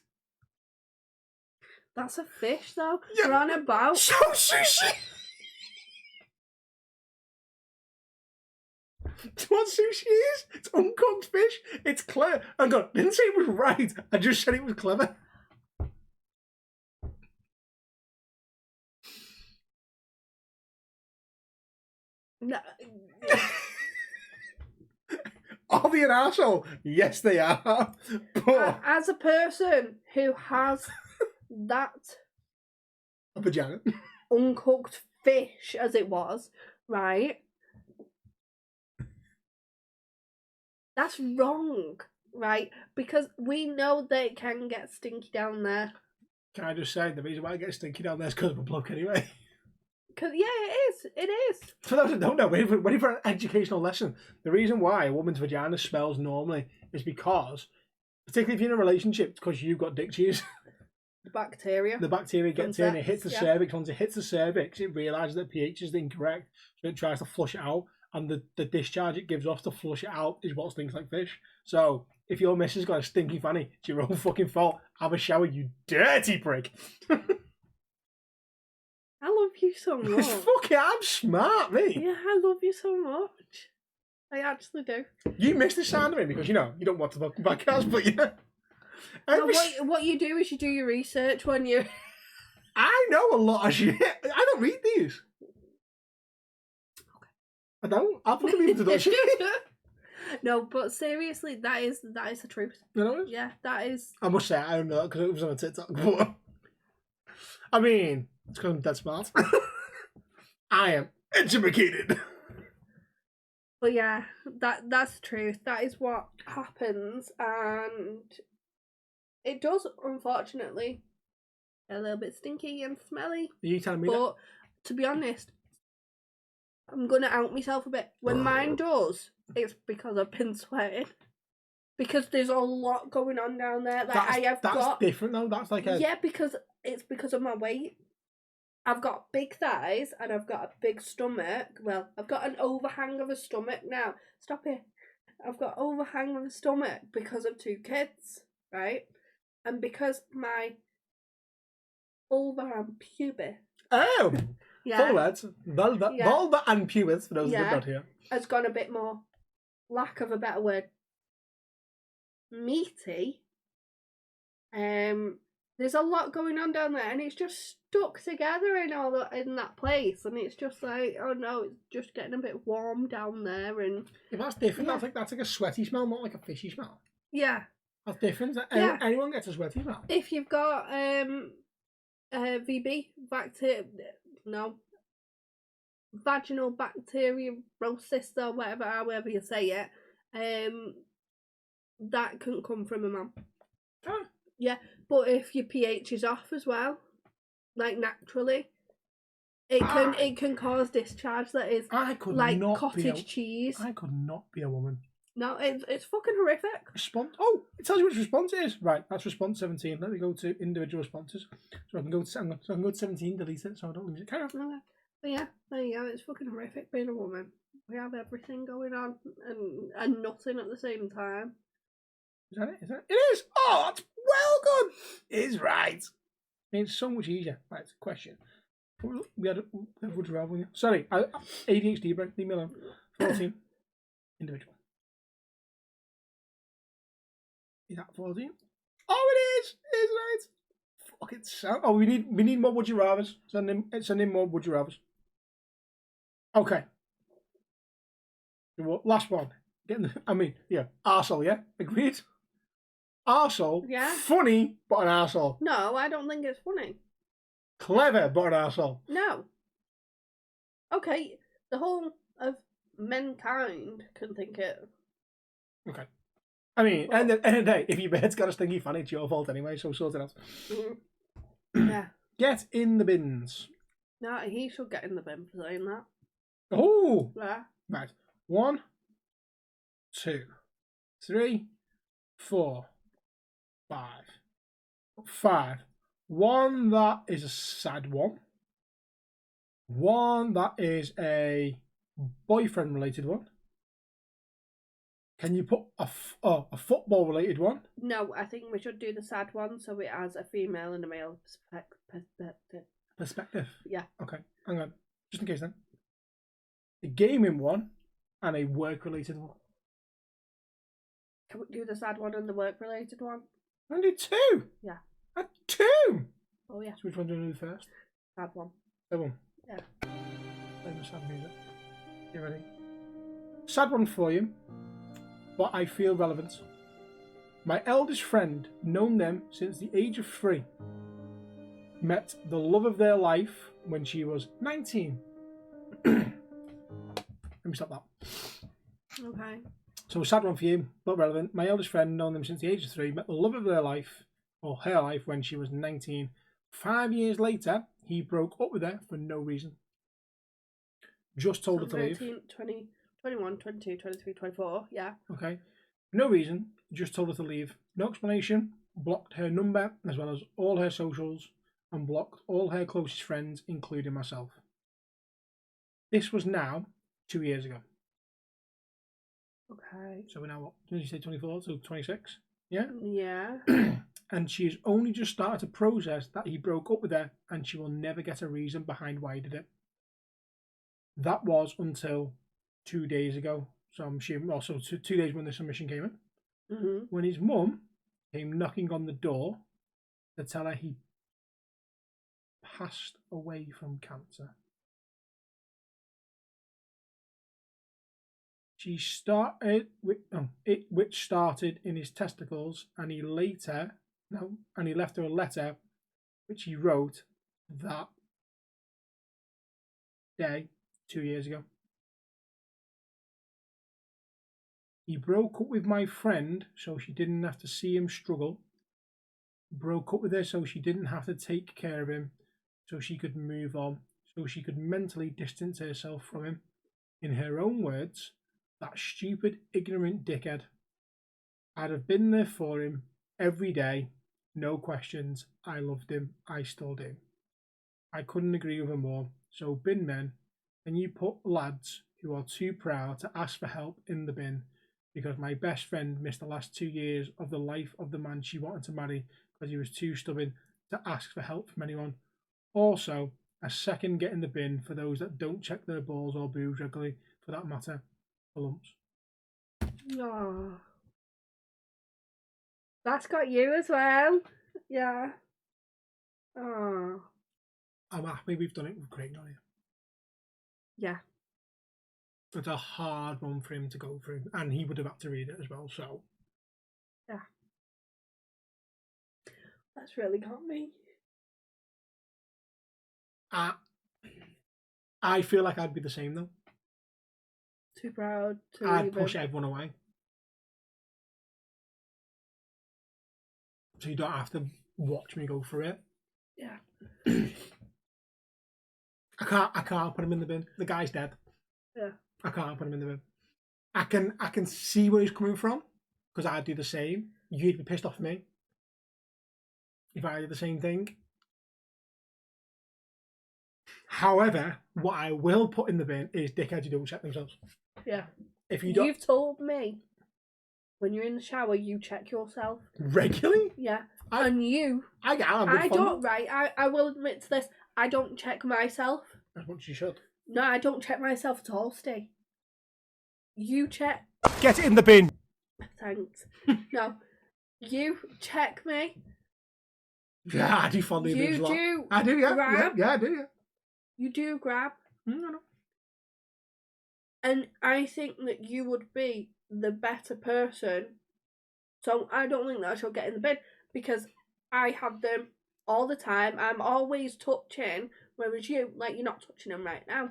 [SPEAKER 4] That's a fish though.
[SPEAKER 2] Yeah.
[SPEAKER 4] We're on about.
[SPEAKER 2] So sushi! That's what sushi is. It's uncooked fish. It's clear. Hang on, didn't say it was right. I just said it was clever.
[SPEAKER 4] No.
[SPEAKER 2] Are they an arsehole? Yes, they are. But
[SPEAKER 4] As a person who has that
[SPEAKER 2] a vagina.
[SPEAKER 4] uncooked fish, as it was, right? That's wrong, right? Because we know that it can get stinky down there.
[SPEAKER 2] Can I just say the reason why I get stinky down there is because of a bloke anyway.
[SPEAKER 4] Cause yeah, it is.
[SPEAKER 2] For those that don't know, ready for an educational lesson. The reason why a woman's vagina smells normally is because, particularly if you're in a relationship, it's because you've got dick cheese.
[SPEAKER 4] The bacteria.
[SPEAKER 2] The bacteria gets in, it hits the
[SPEAKER 4] yeah.
[SPEAKER 2] cervix. Once it hits the cervix, it realises that pH is incorrect, so it tries to flush it out, and the discharge it gives off to flush it out is what stinks like fish. So if your missus got a stinky fanny, it's your own fucking fault. Have a shower, you dirty prick.
[SPEAKER 4] I love you so much.
[SPEAKER 2] Fuck it, I'm smart, me.
[SPEAKER 4] Yeah, I love you so much. I actually do.
[SPEAKER 2] You missed the sound of it because, you know, you don't watch the fucking podcast, but yeah.
[SPEAKER 4] No, what you do is you do your research when you...
[SPEAKER 2] I know a lot of shit. I don't read these.
[SPEAKER 4] Okay.
[SPEAKER 2] I don't. I'll put them into Dutchy.
[SPEAKER 4] No, but seriously, that is the truth.
[SPEAKER 2] You know?
[SPEAKER 4] Yeah, that is...
[SPEAKER 2] I must say, I don't know that because it was on a TikTok. But, I mean, it's because I'm dead smart. I am educated.
[SPEAKER 4] But yeah, that's the truth. That is what happens, and it does, unfortunately, get a little bit stinky and smelly.
[SPEAKER 2] Are you telling me
[SPEAKER 4] But to be honest, I'm gonna out myself a bit. When mine does, it's because I've been sweating. Because there's a lot going on down there. Like
[SPEAKER 2] that's different though. That's like a...
[SPEAKER 4] Yeah, because it's because of my weight. I've got big thighs and I've got a big stomach. Well, I've got an overhang of a stomach now. Stop it. I've got overhang of a stomach because of 2 kids, right? And because my vulva and pubis.
[SPEAKER 2] Oh!
[SPEAKER 4] Yeah.
[SPEAKER 2] Full words. Vulva and pubis, for those that are not here.
[SPEAKER 4] Has gone a bit more, lack of a better word, meaty. There's a lot going on down there, and it's just stuck together in that place, and it's just like, oh no, it's just getting a bit warm down there, and
[SPEAKER 2] If that's different,
[SPEAKER 4] Yeah.
[SPEAKER 2] that's like a sweaty smell, not like a fishy smell.
[SPEAKER 4] yeah.
[SPEAKER 2] That's different.
[SPEAKER 4] Yeah.
[SPEAKER 2] Anyone gets a sweaty smell.
[SPEAKER 4] If you've got vaginal bacteriosis or whatever, however you say it, that couldn't come from a man.
[SPEAKER 2] Oh.
[SPEAKER 4] Yeah, but if your pH is off as well, like naturally, it can cause discharge that is
[SPEAKER 2] I could
[SPEAKER 4] like
[SPEAKER 2] not
[SPEAKER 4] cottage cheese.
[SPEAKER 2] I could not be a woman.
[SPEAKER 4] No, it's fucking horrific.
[SPEAKER 2] Response. Oh, it tells you which response it is. Right, that's response 17. Let me go to individual responses. So I can go to 17, delete it, so I don't lose it. Carry on.
[SPEAKER 4] Okay. But yeah, there you go. It's fucking horrific being a woman. We have everything going on and nothing at the same time.
[SPEAKER 2] Is that it? Is that it? It is! Oh, that's well done! It is right. It's so much easier. Right, question. We had would you rather? Sorry, ADHD break. Leave me alone. 14. Individual. Is that 14? Oh, it is! It is right. Fucking sound. Oh, we need more would you rathers. Send in more would you rathers. Okay. Last one. Arsehole, yeah? Agreed? Arsehole.
[SPEAKER 4] Yeah.
[SPEAKER 2] Funny, but an arsehole.
[SPEAKER 4] No, I don't think it's funny.
[SPEAKER 2] Clever, but an arsehole.
[SPEAKER 4] No. Okay, the whole of mankind can think it.
[SPEAKER 2] Okay. I mean, end of the day, if your bed's got a stinky fanny, it's your fault anyway, so sort it out.
[SPEAKER 4] Yeah.
[SPEAKER 2] Get in the bins.
[SPEAKER 4] No, he should get in the bin for saying that.
[SPEAKER 2] Oh!
[SPEAKER 4] Yeah.
[SPEAKER 2] Right. 1, 2, 3, 4, 5. 5. One that is a sad one. One that is a boyfriend related one. Can you put a football related one?
[SPEAKER 4] No, I think we should do the sad one so it has a female and a male
[SPEAKER 2] Perspective.
[SPEAKER 4] Yeah.
[SPEAKER 2] Okay, hang on. Just in case then. A gaming one and a work related one.
[SPEAKER 4] Can we do the sad one and the work related one?
[SPEAKER 2] I do 2.
[SPEAKER 4] Yeah.
[SPEAKER 2] 2.
[SPEAKER 4] Oh yeah.
[SPEAKER 2] So which one do we do first?
[SPEAKER 4] Sad one.
[SPEAKER 2] That one.
[SPEAKER 4] Yeah.
[SPEAKER 2] Play the sad music. You ready? Sad one for you, but I feel relevant. My eldest friend, known them since the age of 3, met the love of their life when she was 19. Let me stop that.
[SPEAKER 4] Okay.
[SPEAKER 2] So a sad one for you, but relevant. My eldest friend, known them since the age of 3, met the love of their life, or her life, when she was 19. 5 years later, he broke up with her for no reason. Just told her to leave.
[SPEAKER 4] 19, 20, 21, 22, 23, 24, yeah.
[SPEAKER 2] Okay. No reason, just told her to leave. No explanation. Blocked her number as well as all her socials and blocked all her closest friends, including myself. This was now 2 years ago.
[SPEAKER 4] Okay.
[SPEAKER 2] So we're now what? Did you say 24 to 26? Yeah?
[SPEAKER 4] Yeah.
[SPEAKER 2] And she's only just started to process that he broke up with her and she will never get a reason behind why he did it. That was until 2 days ago. So I'm assuming also 2 days when the submission came in.
[SPEAKER 4] Mm-hmm.
[SPEAKER 2] When his mum came knocking on the door to tell her he passed away from cancer. She started which started in his testicles, and he left her a letter which he wrote that day 2 years ago. He broke up with my friend so she didn't have to see him struggle. Broke up with her so she didn't have to take care of him, so she could move on, so she could mentally distance herself from him. In her own words, that stupid, ignorant dickhead. I'd have been there for him every day, no questions. I loved him, I still do. I couldn't agree with her more. So bin men, can you put lads who are too proud to ask for help in the bin? Because my best friend missed the last 2 years of the life of the man she wanted to marry because he was too stubborn to ask for help from anyone. Also, a second get in the bin for those that don't check their balls or boobs regularly, for that matter, for lumps.
[SPEAKER 4] Oh. That's got you as well. Yeah. Oh.
[SPEAKER 2] I'm happy we've done it with Craig, not you?
[SPEAKER 4] Yeah.
[SPEAKER 2] It's a hard one for him to go through, and he would have had to read it as well, so.
[SPEAKER 4] Yeah. That's really got me.
[SPEAKER 2] I feel like I'd be the same though.
[SPEAKER 4] Too proud to
[SPEAKER 2] I'd
[SPEAKER 4] leave
[SPEAKER 2] push
[SPEAKER 4] him.
[SPEAKER 2] everyone away. So you don't have to watch me go through it.
[SPEAKER 4] Yeah.
[SPEAKER 2] I can't put him in the bin. The guy's dead.
[SPEAKER 4] Yeah.
[SPEAKER 2] I can't put him in the bin. I can see where he's coming from, because I'd do the same. You'd be pissed off at me if I did the same thing. However, what I will put in the bin is dickheads who don't check themselves.
[SPEAKER 4] Yeah.
[SPEAKER 2] If you don't
[SPEAKER 4] You've told me when you're in the shower, you check yourself.
[SPEAKER 2] regularly,
[SPEAKER 4] Yeah.
[SPEAKER 2] I
[SPEAKER 4] don't, right, I will admit to this, I don't check myself.
[SPEAKER 2] as much as you should.
[SPEAKER 4] No, I don't check myself at all, Steve. You check.
[SPEAKER 2] Get it in the bin.
[SPEAKER 4] Thanks. No. You check me.
[SPEAKER 2] Yeah, I do follow
[SPEAKER 4] You
[SPEAKER 2] bins a lot.
[SPEAKER 4] do
[SPEAKER 2] I do, yeah.
[SPEAKER 4] grab.
[SPEAKER 2] Yeah, I do, yeah.
[SPEAKER 4] You do grab.
[SPEAKER 2] No.
[SPEAKER 4] And I think that you would be the better person. So I don't think that I shall get in the bin, because I have them all the time. I'm always touching, whereas you, like, you're not touching them right now,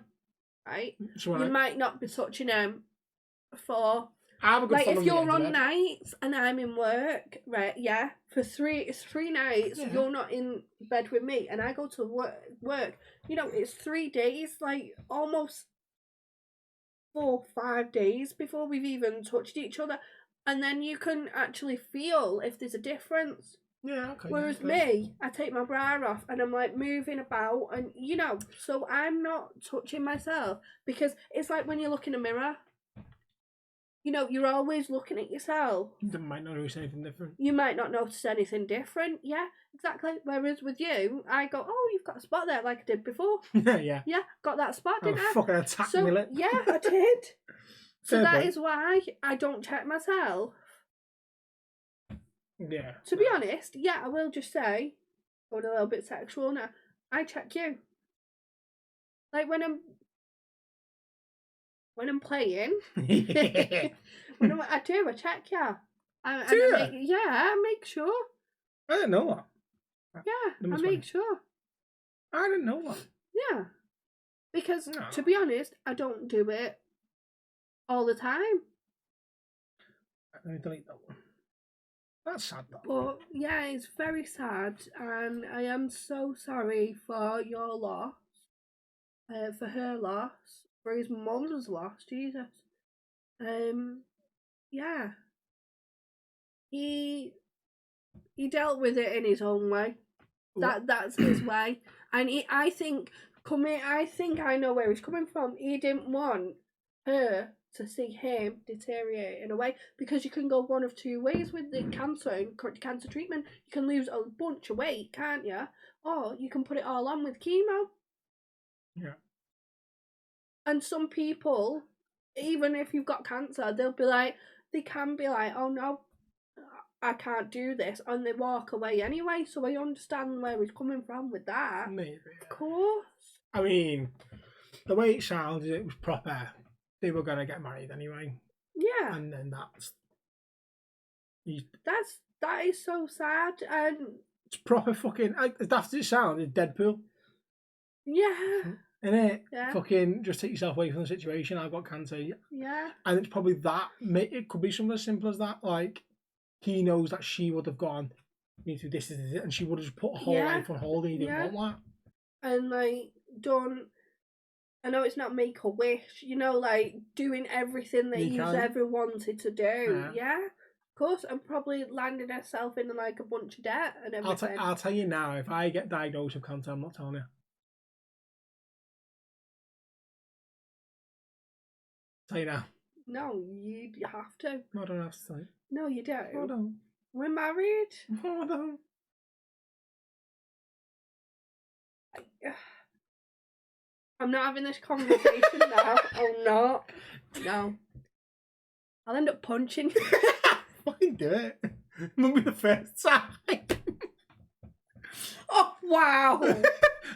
[SPEAKER 4] right?
[SPEAKER 2] So
[SPEAKER 4] You might not be touching them for,
[SPEAKER 2] I have a good
[SPEAKER 4] like,
[SPEAKER 2] follow
[SPEAKER 4] if you're
[SPEAKER 2] me
[SPEAKER 4] on
[SPEAKER 2] into bed.
[SPEAKER 4] nights and I'm in work, right? Yeah, for three nights,
[SPEAKER 2] Yeah.
[SPEAKER 4] you're not in bed with me, and I go to work. You know, it's 3 days, like almost 4-5 days before we've even touched each other, and then you can actually feel if there's a difference.
[SPEAKER 2] Yeah, okay.
[SPEAKER 4] Whereas me, I take my bra off and I'm like moving about, and so I'm not touching myself, because it's like when you look in a mirror. You're always looking at yourself.
[SPEAKER 2] You might not notice anything different.
[SPEAKER 4] You might not notice anything different. Yeah, exactly. Whereas with you, I go, oh, you've got a spot there like I did before.
[SPEAKER 2] Yeah.
[SPEAKER 4] Yeah, got that spot,
[SPEAKER 2] Oh,
[SPEAKER 4] didn't I?
[SPEAKER 2] fucking attack
[SPEAKER 4] So,
[SPEAKER 2] me lip.
[SPEAKER 4] yeah, I did. So
[SPEAKER 2] Fair
[SPEAKER 4] that
[SPEAKER 2] point.
[SPEAKER 4] is why I don't check myself.
[SPEAKER 2] Yeah.
[SPEAKER 4] To be honest, yeah, I will just say, going a little bit sexual now, I check you. Like when I'm playing, I check you. I make sure.
[SPEAKER 2] I didn't know that.
[SPEAKER 4] Yeah, I make sure.
[SPEAKER 2] I didn't know that.
[SPEAKER 4] Yeah. Because,
[SPEAKER 2] No.
[SPEAKER 4] to be honest, I don't do it all the time.
[SPEAKER 2] Let me delete that one. That's sad, though.
[SPEAKER 4] But, yeah, it's very sad, and I am so sorry for your loss, for her loss, for his mum's loss, Jesus. Yeah. He dealt with it in his own way. That's his way. And I think I know where he's coming from. He didn't want her to see him deteriorate in a way, because you can go one of two ways with the cancer and cancer treatment. You can lose a bunch of weight, can't you? Or you can put it all on with chemo.
[SPEAKER 2] Yeah.
[SPEAKER 4] And some people, even if you've got cancer, they can be like, oh no, I can't do this, and they walk away anyway. So I understand where he's coming from with that.
[SPEAKER 2] Maybe.
[SPEAKER 4] Of course.
[SPEAKER 2] I mean, the way it sounded, it was proper. They were gonna get married anyway.
[SPEAKER 4] Yeah.
[SPEAKER 2] And then
[SPEAKER 4] that is so sad, and
[SPEAKER 2] it's proper fucking. As daft as it sounds, it's Deadpool.
[SPEAKER 4] yeah.
[SPEAKER 2] Innit?
[SPEAKER 4] Yeah.
[SPEAKER 2] Fucking just take yourself away from the situation. I've got cancer.
[SPEAKER 4] Yeah.
[SPEAKER 2] And it's probably that. It could be something as simple as that. Like, he knows that she would have gone, me too, this is it, and she would have just put her whole life on hold, and he didn't want that.
[SPEAKER 4] And like, I know it's not make a wish, like doing everything that he's ever wanted to do. Yeah. Of course, and probably landed herself in like a bunch of debt and everything.
[SPEAKER 2] I'll tell you now, if I get diagnosed with cancer, I'm not telling you. Tell you now.
[SPEAKER 4] No, you have to.
[SPEAKER 2] No, I don't have to tell you.
[SPEAKER 4] No, you don't.
[SPEAKER 2] No, I don't.
[SPEAKER 4] We're married.
[SPEAKER 2] No, I don't.
[SPEAKER 4] I'm not having this conversation now. I'm not. No. I'll end up punching you.
[SPEAKER 2] Fucking do it. Won't be the first time.
[SPEAKER 4] Oh, wow.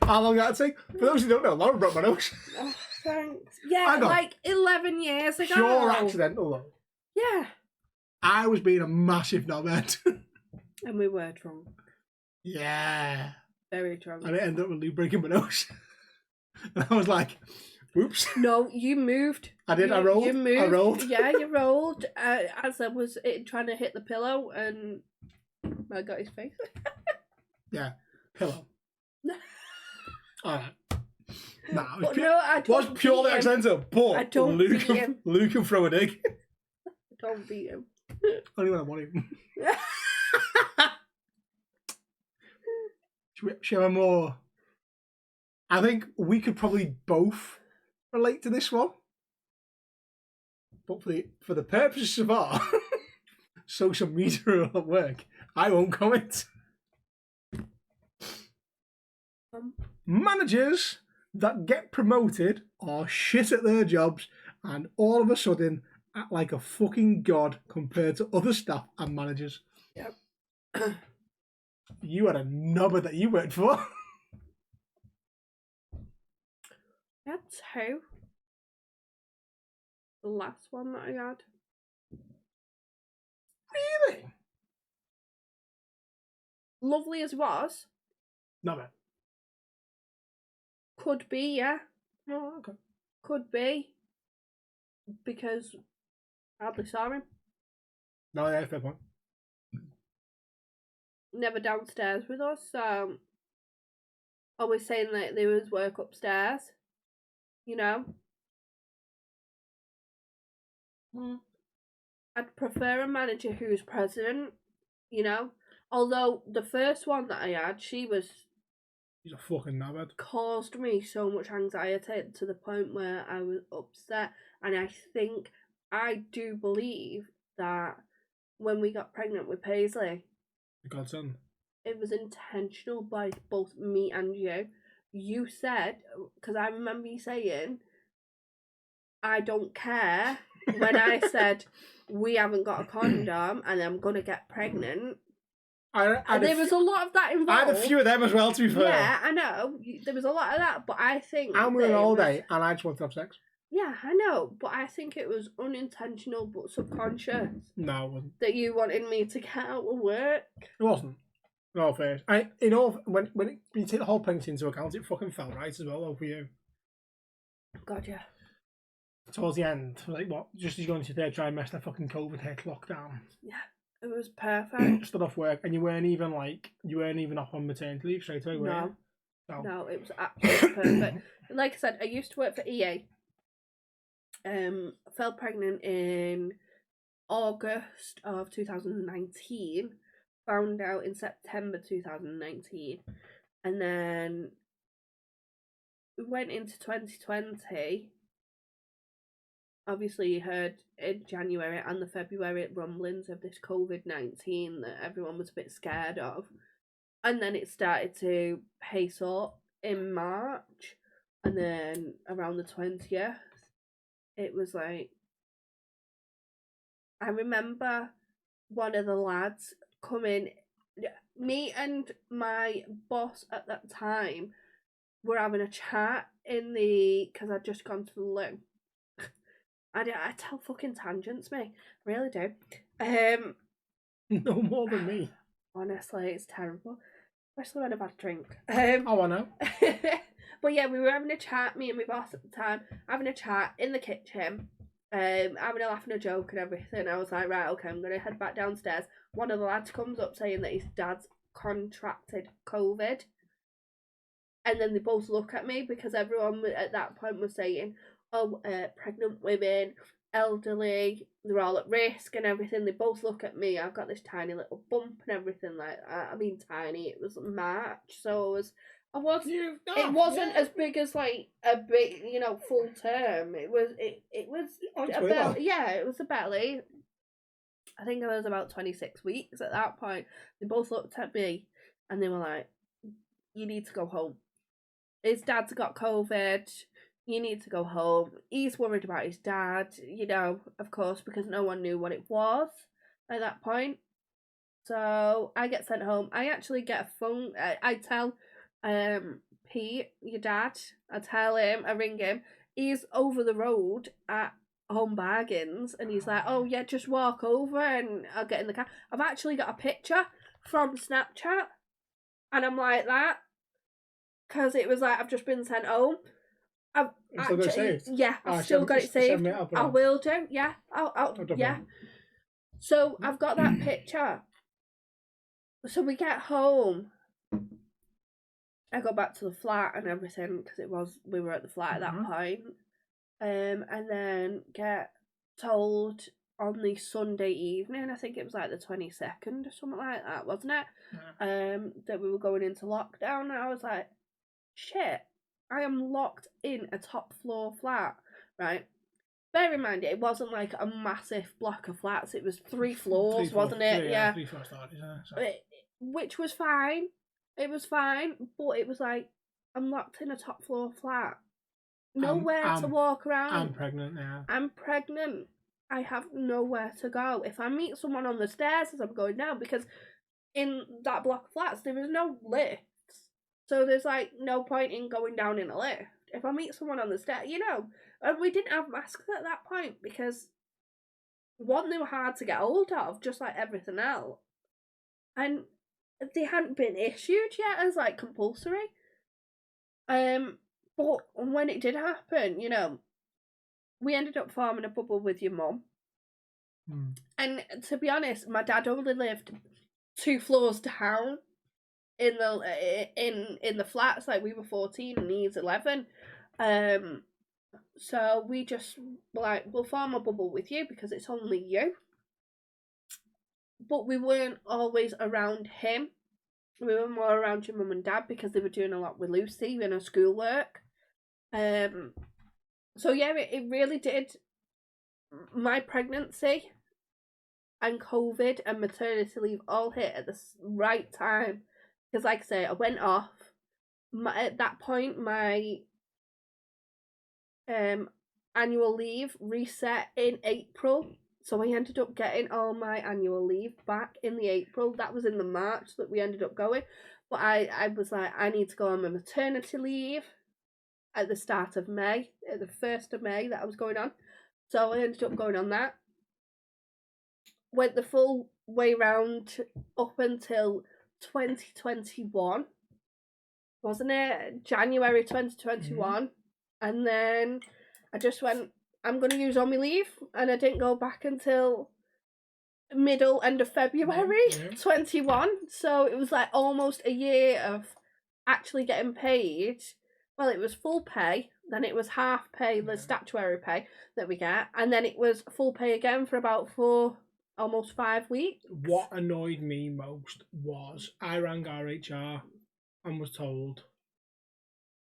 [SPEAKER 2] How long did that take? For those who don't know, Lauren broke my nose.
[SPEAKER 4] Oh, thanks. Yeah, like 11 years ago.
[SPEAKER 2] Pure accidental, though.
[SPEAKER 4] Yeah.
[SPEAKER 2] I was being a massive knobhead.
[SPEAKER 4] And we were drunk.
[SPEAKER 2] Yeah.
[SPEAKER 4] Very drunk.
[SPEAKER 2] And it ended up with Lou breaking my nose. And I was like, whoops.
[SPEAKER 4] No, you moved.
[SPEAKER 2] I did. I rolled.
[SPEAKER 4] You moved.
[SPEAKER 2] I rolled.
[SPEAKER 4] Yeah, you rolled as I was trying to hit the pillow, and I got his face.
[SPEAKER 2] Yeah, pillow. All right. Nah,
[SPEAKER 4] But no, I don't
[SPEAKER 2] was purely
[SPEAKER 4] beat him.
[SPEAKER 2] accidental, but
[SPEAKER 4] I don't
[SPEAKER 2] Luke,
[SPEAKER 4] beat him.
[SPEAKER 2] Luke can throw a dig.
[SPEAKER 4] Don't beat him.
[SPEAKER 2] Only when I want him. Should we have more? I think we could probably both relate to this one. But for the purposes of our social media at work, I won't comment. Managers that get promoted are shit at their jobs and all of a sudden act like a fucking god compared to other staff and managers.
[SPEAKER 4] Yep.
[SPEAKER 2] You had a knobber that you worked for.
[SPEAKER 4] That's how. The last one that I had.
[SPEAKER 2] Really?
[SPEAKER 4] Lovely as it was.
[SPEAKER 2] Knobber.
[SPEAKER 4] Could be, yeah.
[SPEAKER 2] Oh, okay.
[SPEAKER 4] Could be. Because I hardly saw him.
[SPEAKER 2] No, yeah, fair point.
[SPEAKER 4] Never downstairs with us, so always saying that there was work upstairs, I'd prefer a manager who's president, you know? Although the first one that I had, she's
[SPEAKER 2] a fucking knobhead.
[SPEAKER 4] caused me so much anxiety to the point where I was upset. And I do believe that when we got pregnant with Paisley,
[SPEAKER 2] The godson.
[SPEAKER 4] it was intentional by both me and you. You said, because I remember you saying, I don't care, when I said, we haven't got a condom and I'm going to get pregnant. There was a lot of that involved.
[SPEAKER 2] I had a few of them as well, to be fair.
[SPEAKER 4] Yeah, I know. There was a lot of that, but I think...
[SPEAKER 2] And we were on holiday, and I just wanted to have sex.
[SPEAKER 4] Yeah, I know, but I think it was unintentional but subconscious.
[SPEAKER 2] No, it wasn't.
[SPEAKER 4] That you wanted me to get out of work.
[SPEAKER 2] It wasn't. In all fairness. When you take the whole pregnancy into account, it fucking fell right as well, though, for you.
[SPEAKER 4] God, yeah.
[SPEAKER 2] Towards the end, like what? Just as you're going to their trimester, fucking COVID hit lockdown.
[SPEAKER 4] Yeah, it was perfect.
[SPEAKER 2] Stood off work, and you weren't even off on maternity leave straight away, were you?
[SPEAKER 4] No, it was absolutely perfect. Like I said, I used to work for EA. Fell pregnant in August of 2019. Found out in September 2019, and then we went into 2020. Obviously, you heard in January and the February rumblings of this COVID-19 that everyone was a bit scared of. And then it started to pace up in March. And then around the 20th, it was like... I remember one of the lads coming... Me and my boss at that time were having a chat in the... Because I'd just gone to the loo. I tell fucking tangents, me. I really do.
[SPEAKER 2] No more than me.
[SPEAKER 4] Honestly, it's terrible. Especially when I've had a drink.
[SPEAKER 2] Oh, I know.
[SPEAKER 4] But yeah, we were having a chat, me and my boss at the time, having a chat in the kitchen, having a laugh and a joke and everything. I was like, right, okay, I'm going to head back downstairs. One of the lads comes up saying that his dad's contracted COVID. And then they both look at me because everyone at that point was saying, pregnant women, elderly, they're all at risk and everything. They both look at me. I've got this tiny little bump and everything like that. I mean, tiny. It was March, so it wasn't as big as like a big, full term. It was a belly. Yeah, it was a belly. I think I was about 26 weeks at that point. They both looked at me and they were like, "You need to go home. His dad's got COVID. You need to go home." He's worried about his dad, of course, because no one knew what it was at that point. So I get sent home. I actually get a phone. I tell Pete, your dad, I ring him. He's over the road at Home Bargains, and he's like, "Oh yeah, just walk over and I'll get in the car." I've actually got a picture from Snapchat, and I'm like that because it was like I've just been sent home. I've
[SPEAKER 2] still got it saved?
[SPEAKER 4] Yeah, I've still got it saved. I will do. Yeah, I'll yeah. So I've got that picture. So we get home. I go back to the flat and everything because we were at the flat at that point. And then get told on the Sunday evening, I think it was like the 22nd or something like that, wasn't it? Yeah. That we were going into lockdown, and I was like, shit, I am locked in a top floor flat, right? Bear in mind, it wasn't like a massive block of flats, it was 3 floors, wasn't it? Yeah.
[SPEAKER 2] 3 floors started, so.
[SPEAKER 4] Which was fine. It was fine, but it was like, I'm locked in a top floor flat. Nowhere to walk around.
[SPEAKER 2] I'm pregnant now.
[SPEAKER 4] I'm pregnant. I have nowhere to go. If I meet someone on the stairs as I'm going down, because in that block of flats, there is no lifts. So there's like no point in going down in a lift. If I meet someone on the stairs, and we didn't have masks at that point because one, they were hard to get hold of, just like everything else. And they hadn't been issued yet as like compulsory. But when it did happen, we ended up forming a bubble with your mum. And to be honest, my dad only lived 2 floors down in the flats. Like, we were 14 and he's 11. So we just like, we'll form a bubble with you because it's only you. But we weren't always around him. We were more around your mum and dad because they were doing a lot with Lucy in her schoolwork. So yeah, it really did. My pregnancy and COVID and maternity leave all hit at the right time. Because like I say, I went off. At that point, my annual leave reset in April. So I ended up getting all my annual leave back in the April. That was in the March that we ended up going. But I was like, I need to go on my maternity leave at the start of May, at the 1st of May that I was going on. So I ended up going on that. Went the full way round up until 2021. Wasn't it? January 2021. And then I just went, I'm going to use all my leave. And I didn't go back until end of February 21. So it was like almost a year of actually getting paid. Well, it was full pay, then it was half pay, the statutory pay that we get, and then it was full pay again for about almost 5 weeks.
[SPEAKER 2] What annoyed me most was I rang RHR and was told,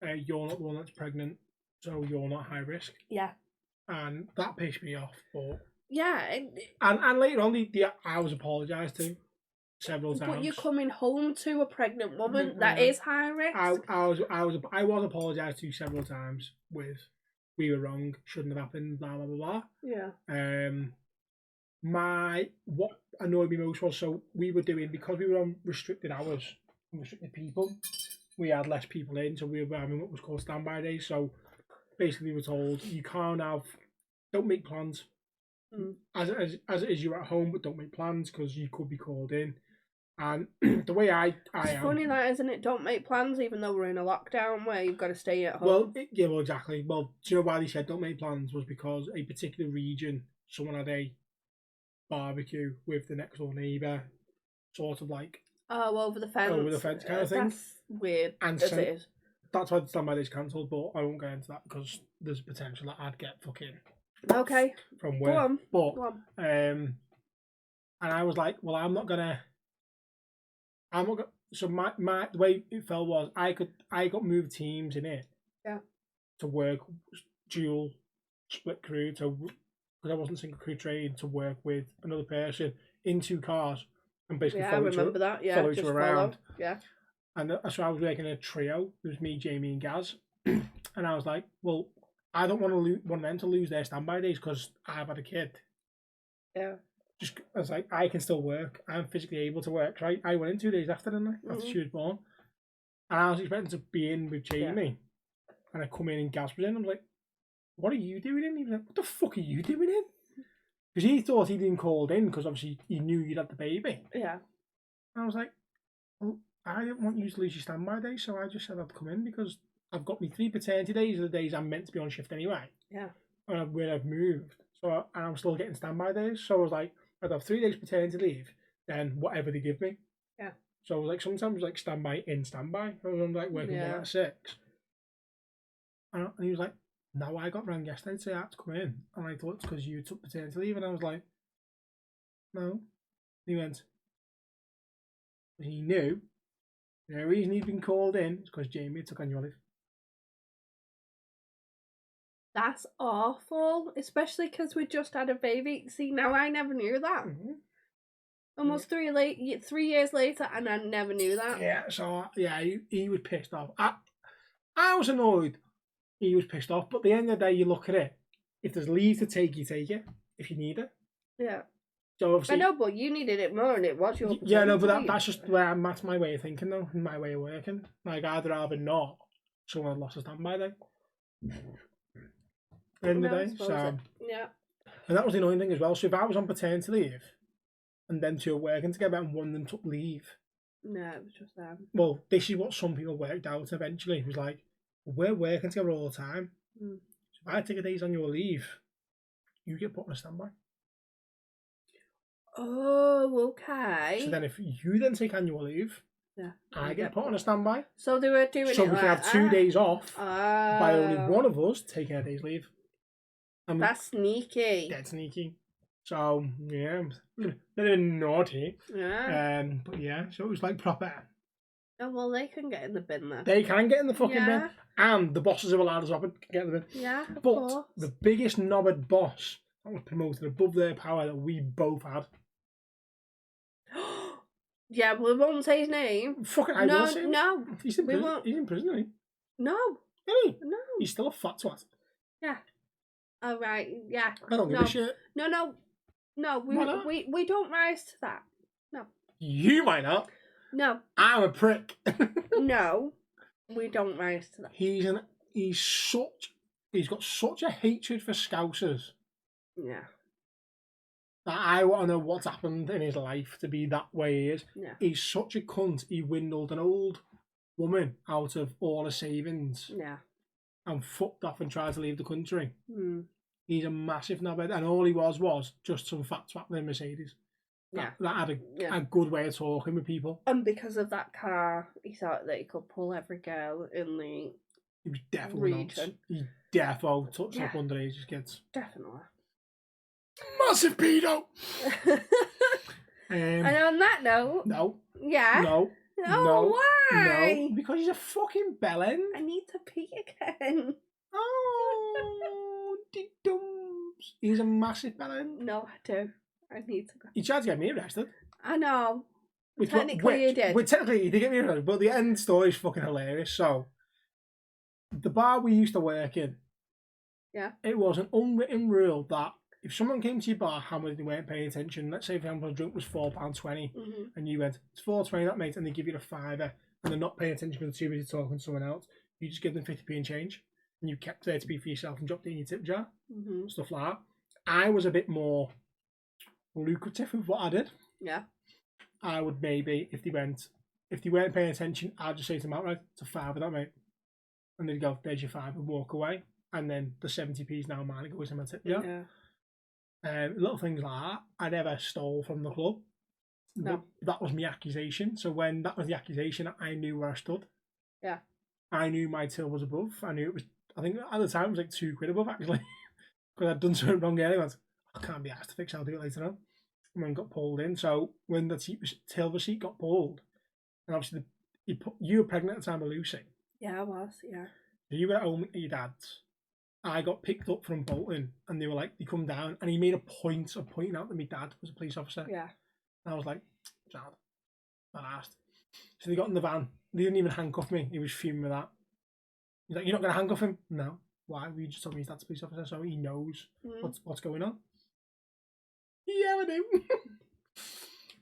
[SPEAKER 2] you're not the one that's pregnant, so you're not high risk.
[SPEAKER 4] Yeah.
[SPEAKER 2] And that pissed me off, but...
[SPEAKER 4] Yeah.
[SPEAKER 2] And later on, I was apologised to several times.
[SPEAKER 4] But you're coming home to a pregnant woman that is high risk.
[SPEAKER 2] I was apologised to several times with, we were wrong, shouldn't have happened, blah blah blah blah. Yeah. What annoyed me most was, so we were doing, because we were on restricted hours, restricted people, we had less people in, so we were having what was called standby days. So basically we were told, you can't don't make plans. As it is, you're at home, but don't make plans because you could be called in. And the way
[SPEAKER 4] it's funny that, isn't it? Don't make plans, even though we're in a lockdown where you've got to stay at home.
[SPEAKER 2] Well, exactly. Well, do you know why they said don't make plans? Was because a particular region, someone had a barbecue with the next door neighbour, sort of like
[SPEAKER 4] over the fence.
[SPEAKER 2] Over the fence kind of thing.
[SPEAKER 4] That's weird.
[SPEAKER 2] And
[SPEAKER 4] as it is.
[SPEAKER 2] That's why the standby day's cancelled, but I won't get into that because there's potential that I'd get fucking from work.
[SPEAKER 4] Go on.
[SPEAKER 2] But
[SPEAKER 4] Go on.
[SPEAKER 2] And I was like, well, I'm not gonna. So my the way it felt was I got moved teams in it.
[SPEAKER 4] Yeah.
[SPEAKER 2] To work dual split crew because I wasn't single crew trained to work with another person in 2 cars and basically follow each other around.
[SPEAKER 4] Yeah.
[SPEAKER 2] And so I was working in a trio. It was me, Jamie, and Gaz. And I was like, well, I don't want them to lose their standby days because I've had a kid.
[SPEAKER 4] Yeah.
[SPEAKER 2] I was like, I can still work. I'm physically able to work. So I went in 2 days after, didn't I? After she was born. And I was expecting to be in with Jamie. Yeah. And I come in and Gaz was in. I was like, what are you doing in? He was like, what the fuck are you doing in? Because he thought he'd been called in because obviously he knew you'd had the baby.
[SPEAKER 4] Yeah.
[SPEAKER 2] And I was like, well, I didn't want you to lose your standby day, so I just said I'd come in because I've got me 3 paternity days of the days I'm meant to be on shift anyway.
[SPEAKER 4] Yeah.
[SPEAKER 2] And where I've moved. So and I'm still getting standby days. So I was like, I'd have 3 days paternity leave, then whatever they give me.
[SPEAKER 4] Yeah.
[SPEAKER 2] So like sometimes like standby in standby. I was like working 1 at 6. And he was like, no, I got rang yesterday to say I had to come in. And I thought it's because you took paternity leave. And I was like, no. And he went, he knew the reason he'd been called in is because Jamie took annual leave.
[SPEAKER 4] That's awful, especially because we just had a baby. See, now I never knew that. Mm-hmm. Almost 3 years later, and I never knew that.
[SPEAKER 2] Yeah, so he was pissed off. I was annoyed. He was pissed off, but at the end of the day, you look at it. If there's leave to take, you take it. If you need it.
[SPEAKER 4] Yeah.
[SPEAKER 2] So obviously,
[SPEAKER 4] I know, but you needed it more, and it was your.
[SPEAKER 2] Yeah, no, but that's just that's my way of thinking, though. My way of working. Like I'd rather not. Someone had lost a standby day. End of the day, so
[SPEAKER 4] yeah.
[SPEAKER 2] And that was the annoying thing as well. So if I was on paternity leave, and them two are working together, and one of them took leave.
[SPEAKER 4] No, it was just them.
[SPEAKER 2] Well, this is what some people worked out eventually. It was like, we're working together all the time. So if I take a day's annual leave, you get put on a standby.
[SPEAKER 4] Oh, okay.
[SPEAKER 2] So then if you then take annual leave,
[SPEAKER 4] Yeah.
[SPEAKER 2] I get put on a standby.
[SPEAKER 4] So they were doing
[SPEAKER 2] So
[SPEAKER 4] it
[SPEAKER 2] we can
[SPEAKER 4] like
[SPEAKER 2] have 2 days off
[SPEAKER 4] Oh,
[SPEAKER 2] by only one of us taking a day's leave. And
[SPEAKER 4] that's sneaky.
[SPEAKER 2] dead sneaky. So, yeah, a bit naughty.
[SPEAKER 4] Yeah.
[SPEAKER 2] But yeah, so it was like proper.
[SPEAKER 4] Oh, well, they can get in the bin then.
[SPEAKER 2] They can get in the fucking bin.
[SPEAKER 4] Yeah.
[SPEAKER 2] And the bosses are allowed as well to get in the bin.
[SPEAKER 4] Yeah, of
[SPEAKER 2] But
[SPEAKER 4] course.
[SPEAKER 2] the biggest knobhead boss that was promoted above their power that we both had.
[SPEAKER 4] Yeah, we won't say his name.
[SPEAKER 2] Fucking I
[SPEAKER 4] No,
[SPEAKER 2] will say him.
[SPEAKER 4] no.
[SPEAKER 2] He's in
[SPEAKER 4] we
[SPEAKER 2] prison.
[SPEAKER 4] won't.
[SPEAKER 2] He's in prison, isn't he?
[SPEAKER 4] No,
[SPEAKER 2] Isn't he?
[SPEAKER 4] no.
[SPEAKER 2] He's still a fat twat.
[SPEAKER 4] Yeah. All right. Yeah.
[SPEAKER 2] I don't give
[SPEAKER 4] No.
[SPEAKER 2] a shit.
[SPEAKER 4] No.
[SPEAKER 2] Why not?
[SPEAKER 4] We don't rise to that. No.
[SPEAKER 2] You might not.
[SPEAKER 4] No.
[SPEAKER 2] I'm a prick.
[SPEAKER 4] No. We don't rise to that.
[SPEAKER 2] He's got such a hatred for Scousers
[SPEAKER 4] Yeah.
[SPEAKER 2] that I want to know what's happened in his life to be that way he is.
[SPEAKER 4] Yeah.
[SPEAKER 2] He's such a cunt. He swindled an old woman out of all her savings
[SPEAKER 4] Yeah.
[SPEAKER 2] and fucked off and tried to leave the country.
[SPEAKER 4] Mm.
[SPEAKER 2] He's a massive knobhead, and all he was just some fat twat in a Mercedes. That had a good way of talking with people.
[SPEAKER 4] And because of that car, he thought that he could pull every girl in the
[SPEAKER 2] He was definitely
[SPEAKER 4] region.
[SPEAKER 2] He defo touched up
[SPEAKER 4] Yeah.
[SPEAKER 2] underage kids.
[SPEAKER 4] Definitely.
[SPEAKER 2] Massive pedo.
[SPEAKER 4] And on that note,
[SPEAKER 2] No.
[SPEAKER 4] yeah.
[SPEAKER 2] No.
[SPEAKER 4] Oh,
[SPEAKER 2] no.
[SPEAKER 4] why?
[SPEAKER 2] No. Because he's a fucking bellend.
[SPEAKER 4] I need to pee again.
[SPEAKER 2] Oh, dums. He's a massive bellend.
[SPEAKER 4] No, I do. I need to go.
[SPEAKER 2] He tried to get me arrested.
[SPEAKER 4] I know.
[SPEAKER 2] Which,
[SPEAKER 4] Technically he did.
[SPEAKER 2] Technically, he did get me arrested, but the end story is fucking hilarious. So, the bar we used to work in,
[SPEAKER 4] Yeah.
[SPEAKER 2] it was an unwritten rule that if someone came to your bar hammered and they weren't paying attention, let's say for example a drink was £4.20,
[SPEAKER 4] Mm-hmm.
[SPEAKER 2] and you went, it's £4.20 that mate, and they give you a fiver, and they're not paying attention because they're too busy talking to someone else, you just give them 50p in change, and you kept 30p for yourself and dropped it in your tip jar,
[SPEAKER 4] Mm-hmm.
[SPEAKER 2] stuff like that. I was a bit more lucrative with what I did.
[SPEAKER 4] Yeah.
[SPEAKER 2] I would maybe, if they weren't paying attention, I'd just say to them outright, it's a fiver that mate. And they'd go, there's your five, and walk away. And then the 70p is now mine, it goes in my tip jar.
[SPEAKER 4] Yeah.
[SPEAKER 2] Little things like that. I never stole from the club.
[SPEAKER 4] No.
[SPEAKER 2] That was my accusation. So when that was the accusation, I knew where I stood.
[SPEAKER 4] Yeah.
[SPEAKER 2] I knew my till was above. I knew it was, I think at the time it was like £2 above actually. Because I'd done something wrong anyway. I went, I can't be asked to fix it, I'll do it later on. And then got pulled in. So when the till receipt got pulled, and obviously you were pregnant at the time of Lucy.
[SPEAKER 4] Yeah, I was, yeah.
[SPEAKER 2] So you were at home at your dad's. I got picked up from Bolton, and they were like, they come down, and he made a point of pointing out that my dad was a police officer.
[SPEAKER 4] Yeah.
[SPEAKER 2] And I was like, sad. I asked. So they got in the van. They didn't even handcuff me. He was fuming with that. He's like, you're not going to handcuff him? No. Why? We just told me his dad's a police officer, so he knows what's going on. Yeah, I do.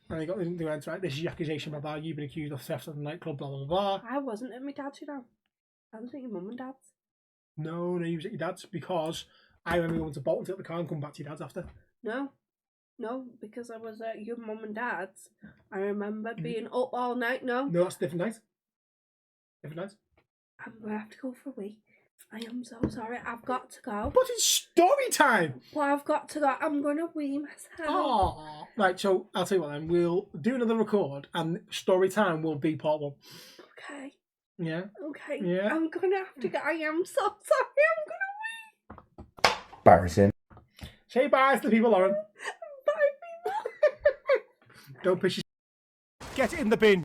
[SPEAKER 2] And they went, right, this is your accusation, blah, blah, you've been accused of theft at the nightclub, blah, blah, blah.
[SPEAKER 4] I wasn't at my dad's, you know. I was at your mum and dad's.
[SPEAKER 2] No, he was at your dad's because I remember going to Bolton to get the car and come back to your dad's after.
[SPEAKER 4] No, because I was at your mum and dad's. I remember being up all night. No,
[SPEAKER 2] that's a different night. Different night.
[SPEAKER 4] I'm going to have to go for a wee. I am so sorry. I've got to go.
[SPEAKER 2] But it's story time!
[SPEAKER 4] But I've got to go. I'm going to wee myself.
[SPEAKER 2] Oh, right, so I'll tell you what then. We'll do another record and story time will be part 1.
[SPEAKER 4] Okay.
[SPEAKER 2] Yeah?
[SPEAKER 4] Okay.
[SPEAKER 2] Yeah.
[SPEAKER 4] I'm going to have to go. I am so sorry. I'm going to wee.
[SPEAKER 6] Embarrassing.
[SPEAKER 2] Say bye to the people, Lauren.
[SPEAKER 4] Bye, people.
[SPEAKER 2] Don't push your... Get it in the bin.